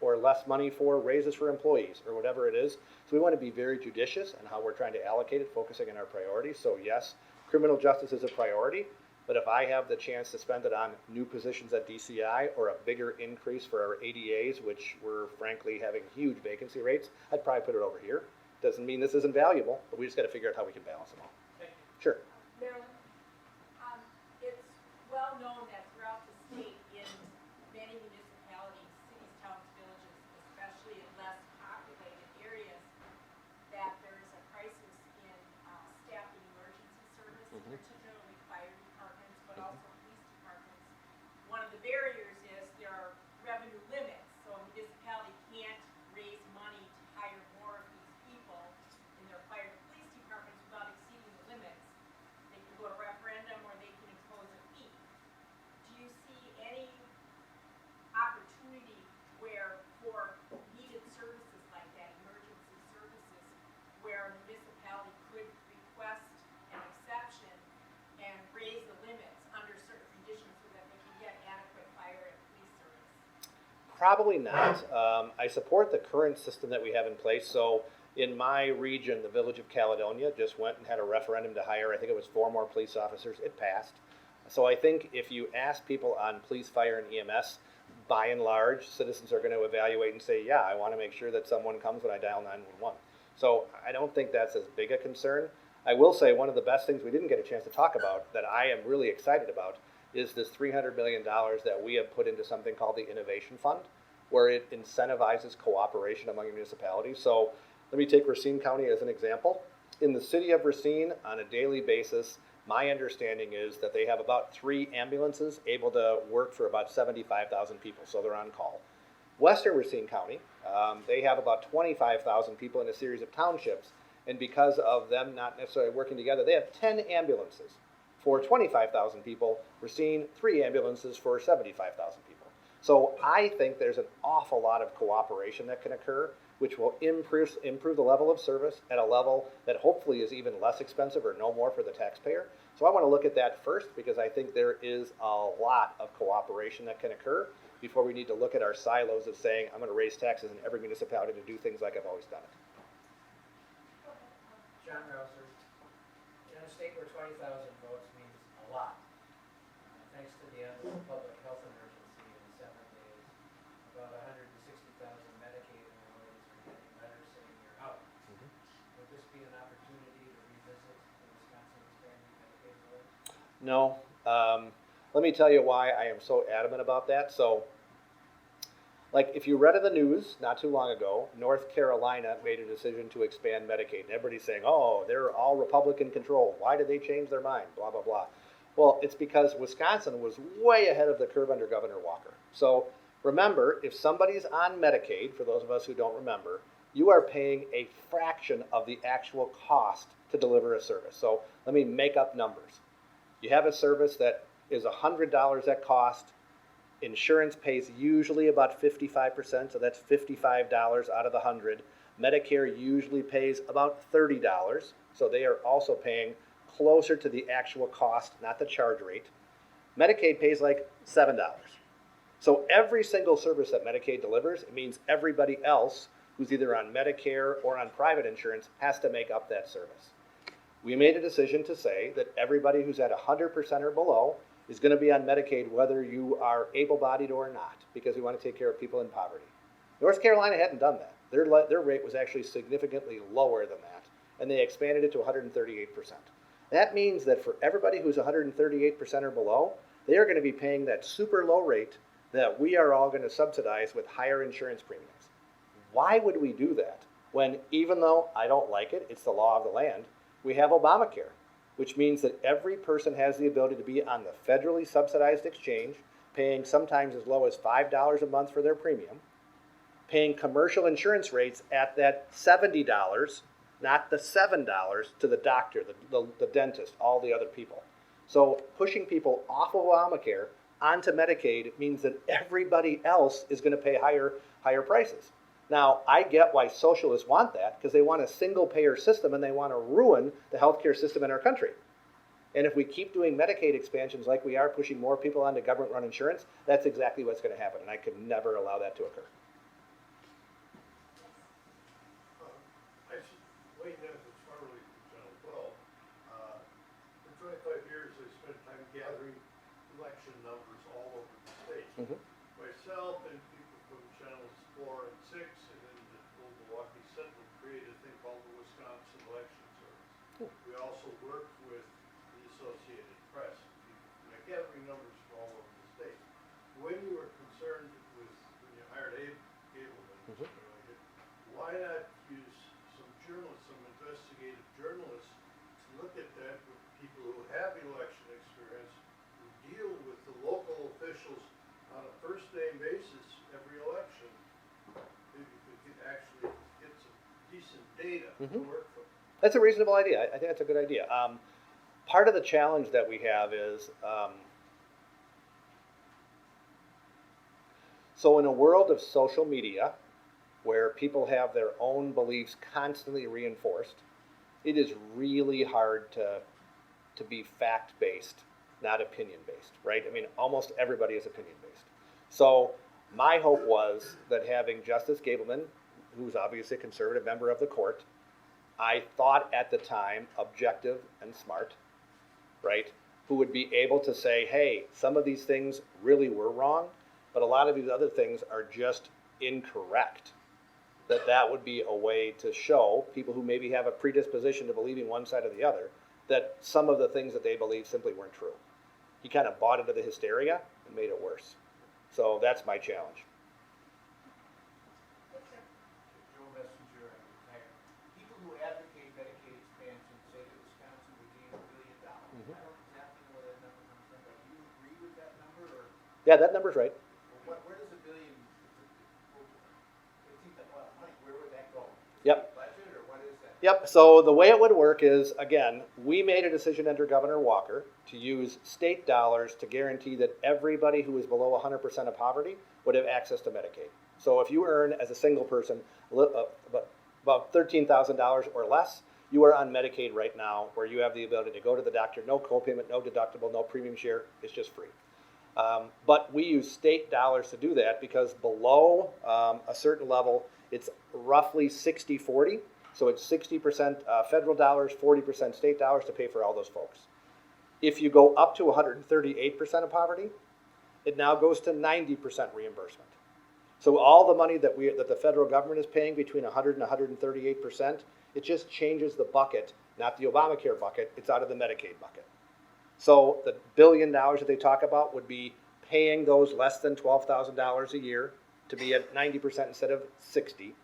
or less money for raises for employees or whatever it is. So we want to be very judicious in how we're trying to allocate it, focusing on our priorities. So yes, criminal justice is a priority, but if I have the chance to spend it on new positions at DCI or a bigger increase for our ADAs, which we're frankly having huge vacancy rates, I'd probably put it over here. Doesn't mean this isn't valuable, but we just got to figure out how we can balance them all. Thank you. Sure. Marilyn, it's well known that throughout the state, in many municipalities, cities, towns, villages, especially in less populated areas, that there is a crisis in staffing emergency service, particularly fire departments, but also police departments. One of the barriers is there are revenue limits, so a municipality can't raise money to hire more of these people in their fire and police departments without exceeding the limits. They can go to referendum or they can impose a fee. Do you see any opportunity where for needed services like that, emergency services, where a municipality could request an exception and raise the limits under certain conditions so that they can get adequate fire and police service? Probably not. I support the current system that we have in place. So in my region, the village of Caledonia just went and had a referendum to hire, I think it was 4 more police officers. It passed. So I think if you ask people on police, fire, and EMS, by and large, citizens are going to evaluate and say, yeah, I want to make sure that someone comes when I dial 911. So I don't think that's as big a concern. I will say one of the best things we didn't get a chance to talk about that I am really excited about is this $300 million that we have put into something called the Innovation Fund, where it incentivizes cooperation among municipalities. So let me take Racine County as an example. In the city of Racine, on a daily basis, my understanding is that they have about 3 ambulances able to work for about 75,000 people, so they're on call. Western Racine County, they have about 25,000 people in a series of townships, and because of them not necessarily working together, they have 10 ambulances for 25,000 people. Racine, 3 ambulances for 75,000 people. So I think there's an awful lot of cooperation that can occur, which will improve the level of service at a level that hopefully is even less expensive or no more for the taxpayer. So I want to look at that first because I think there is a lot of cooperation that can occur before we need to look at our silos of saying, I'm going to raise taxes in every municipality to do things like I've always done it. John Rouser, in a state where 20,000 votes means a lot, thanks to the end of the public health emergency in 7 days, about 160,000 Medicaid enrollees are getting letters saying you're out. Would this be an opportunity to revisit the Wisconsin expanding Medicaid enrollees? No. Let me tell you why I am so adamant about that. So, like, if you read in the news not too long ago, North Carolina made a decision to expand Medicaid. And everybody's saying, oh, they're all Republican controlled. Why did they change their mind? Blah, blah, blah. Well, it's because Wisconsin was way ahead of the curve under Governor Walker. So remember, if somebody's on Medicaid, for those of us who don't remember, you are paying a fraction of the actual cost to deliver a service. So let me make up numbers. You have a service that is $100 at cost. Insurance pays usually about 55%, so that's $55 out of the 100. Medicare usually pays about $30, so they are also paying closer to the actual cost, not the charge rate. Medicaid pays like $7. So every single service that Medicaid delivers, it means everybody else who's either on Medicare or on private insurance has to make up that service. We made a decision to say that everybody who's at 100% or below is going to be on Medicaid whether you are able-bodied or not, because we want to take care of people in poverty. North Carolina hadn't done that. Their rate was actually significantly lower than that, and they expanded it to 138%. That means that for everybody who's 138% or below, they are going to be paying that super low rate that we are all going to subsidize with higher insurance premiums. Why would we do that when, even though I don't like it, it's the law of the land, we have Obamacare, which means that every person has the ability to be on the federally subsidized exchange, paying sometimes as low as $5 a month for their premium, paying commercial insurance rates at that $70, not the $7 to the doctor, the dentist, all the other people. So pushing people off of Obamacare onto Medicaid means that everybody else is going to pay higher prices. Now, I get why socialists want that, because they want a single-payer system and they want to ruin the healthcare system in our country. And if we keep doing Medicaid expansions like we are, pushing more people onto government-run insurance, that's exactly what's going to happen, and I could never allow that to occur. I should weigh in as formerly General Well. For 25 years, I spent time gathering election numbers all over the state. Myself and people from channels 4 and 6, and then the old Milwaukee Central created a thing called the Wisconsin Election Service. We also worked with the Associated Press, people gathering numbers from all over the state. When you were concerned with, when you hired Abe Gableman, why not use some journalists, some investigative journalists, to look at that with people who have election experience, who deal with the local officials on a first-name basis every election? Maybe we could actually get some decent data to work from. That's a reasonable idea. I think that's a good idea. Part of the challenge that we have is, so in a world of social media, where people have their own beliefs constantly reinforced, it is really hard to be fact-based, not opinion-based, right? I mean, almost everybody is opinion-based. So my hope was that having Justice Gableman, who's obviously a conservative member of the court, I thought at the time objective and smart, right, who would be able to say, hey, some of these things really were wrong, but a lot of these other things are just incorrect. That would be a way to show people who maybe have a predisposition to believing one side or the other that some of the things that they believe simply weren't true. He kind of bought into the hysteria and made it worse. So that's my challenge. Joe Messenger, people who advocate Medicaid expansion say that Wisconsin would gain $1 billion. I don't exactly know where that number comes from, but do you agree with that number? Or Yeah, that number's right. where does $1 billion, they think that a lot of money, where would that go? Yep. Budget, or what is that? Yep, so the way it would work is, again, we made a decision under Governor Walker to use state dollars to guarantee that everybody who is below 100% of poverty would have access to Medicaid. So if you earn, as a single person, about $13,000 or less, you are on Medicaid right now, where you have the ability to go to the doctor, no copayment, no deductible, no premium share, it's just free. But we use state dollars to do that because below a certain level, it's roughly 60-40. So it's 60% federal dollars, 40% state dollars to pay for all those folks. If you go up to 138% of poverty, it now goes to 90% reimbursement. So all the money that the federal government is paying between 100 and 138%, it just changes the bucket, not the Obamacare bucket, it's out of the Medicaid bucket. So the $1 billion that they talk about would be paying those less than $12,000 a year to be at 90% instead of 60,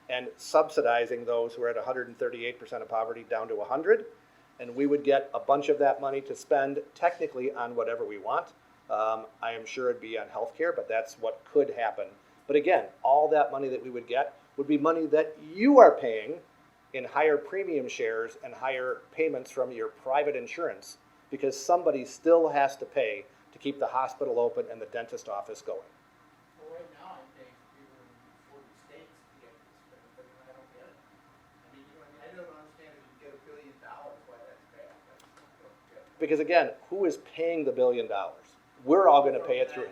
and subsidizing those who are at 138% of poverty down to 100, and we would get a bunch of that money to spend technically on whatever we want. I am sure it'd be on healthcare, but that's what could happen. But again, all that money that we would get would be money that you are paying in higher premium shares and higher payments from your private insurance, because somebody still has to pay to keep the hospital open and the dentist office going. Well, right now, I'm paying for people in 40 states to get this benefit, and I don't get it. I mean, I don't understand if you get $1 billion, why that's bad. I don't get it. Because again, who is paying the $1 billion? We're all going to pay it through.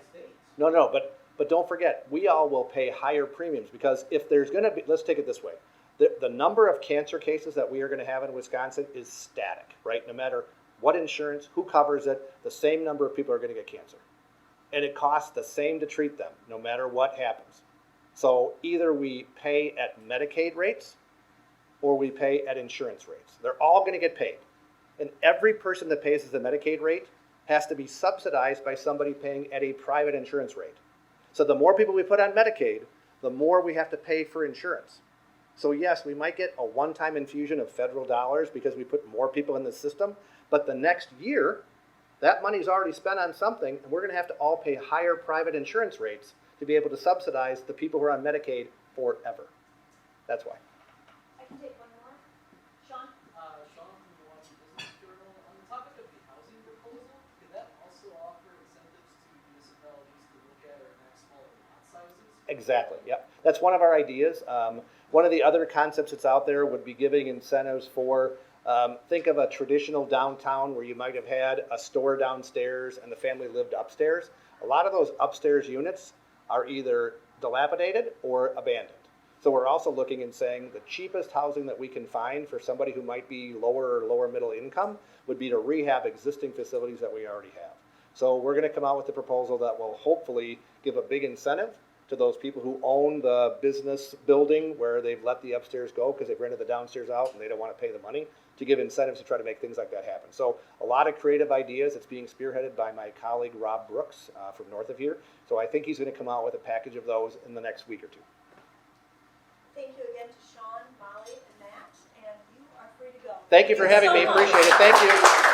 No, but don't forget, we all will pay higher premiums, because if there's going to be, let's take it this way, the number of cancer cases that we are going to have in Wisconsin is static, right? No matter what insurance, who covers it, the same number of people are going to get cancer. And it costs the same to treat them, no matter what happens. So either we pay at Medicaid rates or we pay at insurance rates. They're all going to get paid. And every person that pays at the Medicaid rate has to be subsidized by somebody paying at a private insurance rate. So the more people we put on Medicaid, the more we have to pay for insurance. So yes, we might get a one-time infusion of federal dollars because we put more people in the system, but the next year, that money's already spent on something, and we're going to have to all pay higher private insurance rates to be able to subsidize the people who are on Medicaid forever. That's why. I can take one more. Sean? Sean from the Milwaukee Business Journal. On the topic of the housing proposal, could that also offer incentives to municipalities to look at or enact smaller lot sizes? Exactly, yep. That's one of our ideas. One of the other concepts that's out there would be giving incentives for, think of a traditional downtown where you might have had a store downstairs and the family lived upstairs. A lot of those upstairs units are either dilapidated or abandoned. So we're also looking and saying the cheapest housing that we can find for somebody who might be lower or lower middle income would be to rehab existing facilities that we already have. So we're going to come out with a proposal that will hopefully give a big incentive to those people who own the business building where they've let the upstairs go because they've rented the downstairs out and they don't want to pay the money, to give incentives to try to make things like that happen. So a lot of creative ideas. It's being spearheaded by my colleague Rob Brooks from north of here. So I think he's going to come out with a package of those in the next week or two. Thank you again to Sean, Molly, and Matt, and you are free to go. Thank you for having me. Appreciate it. Thank you.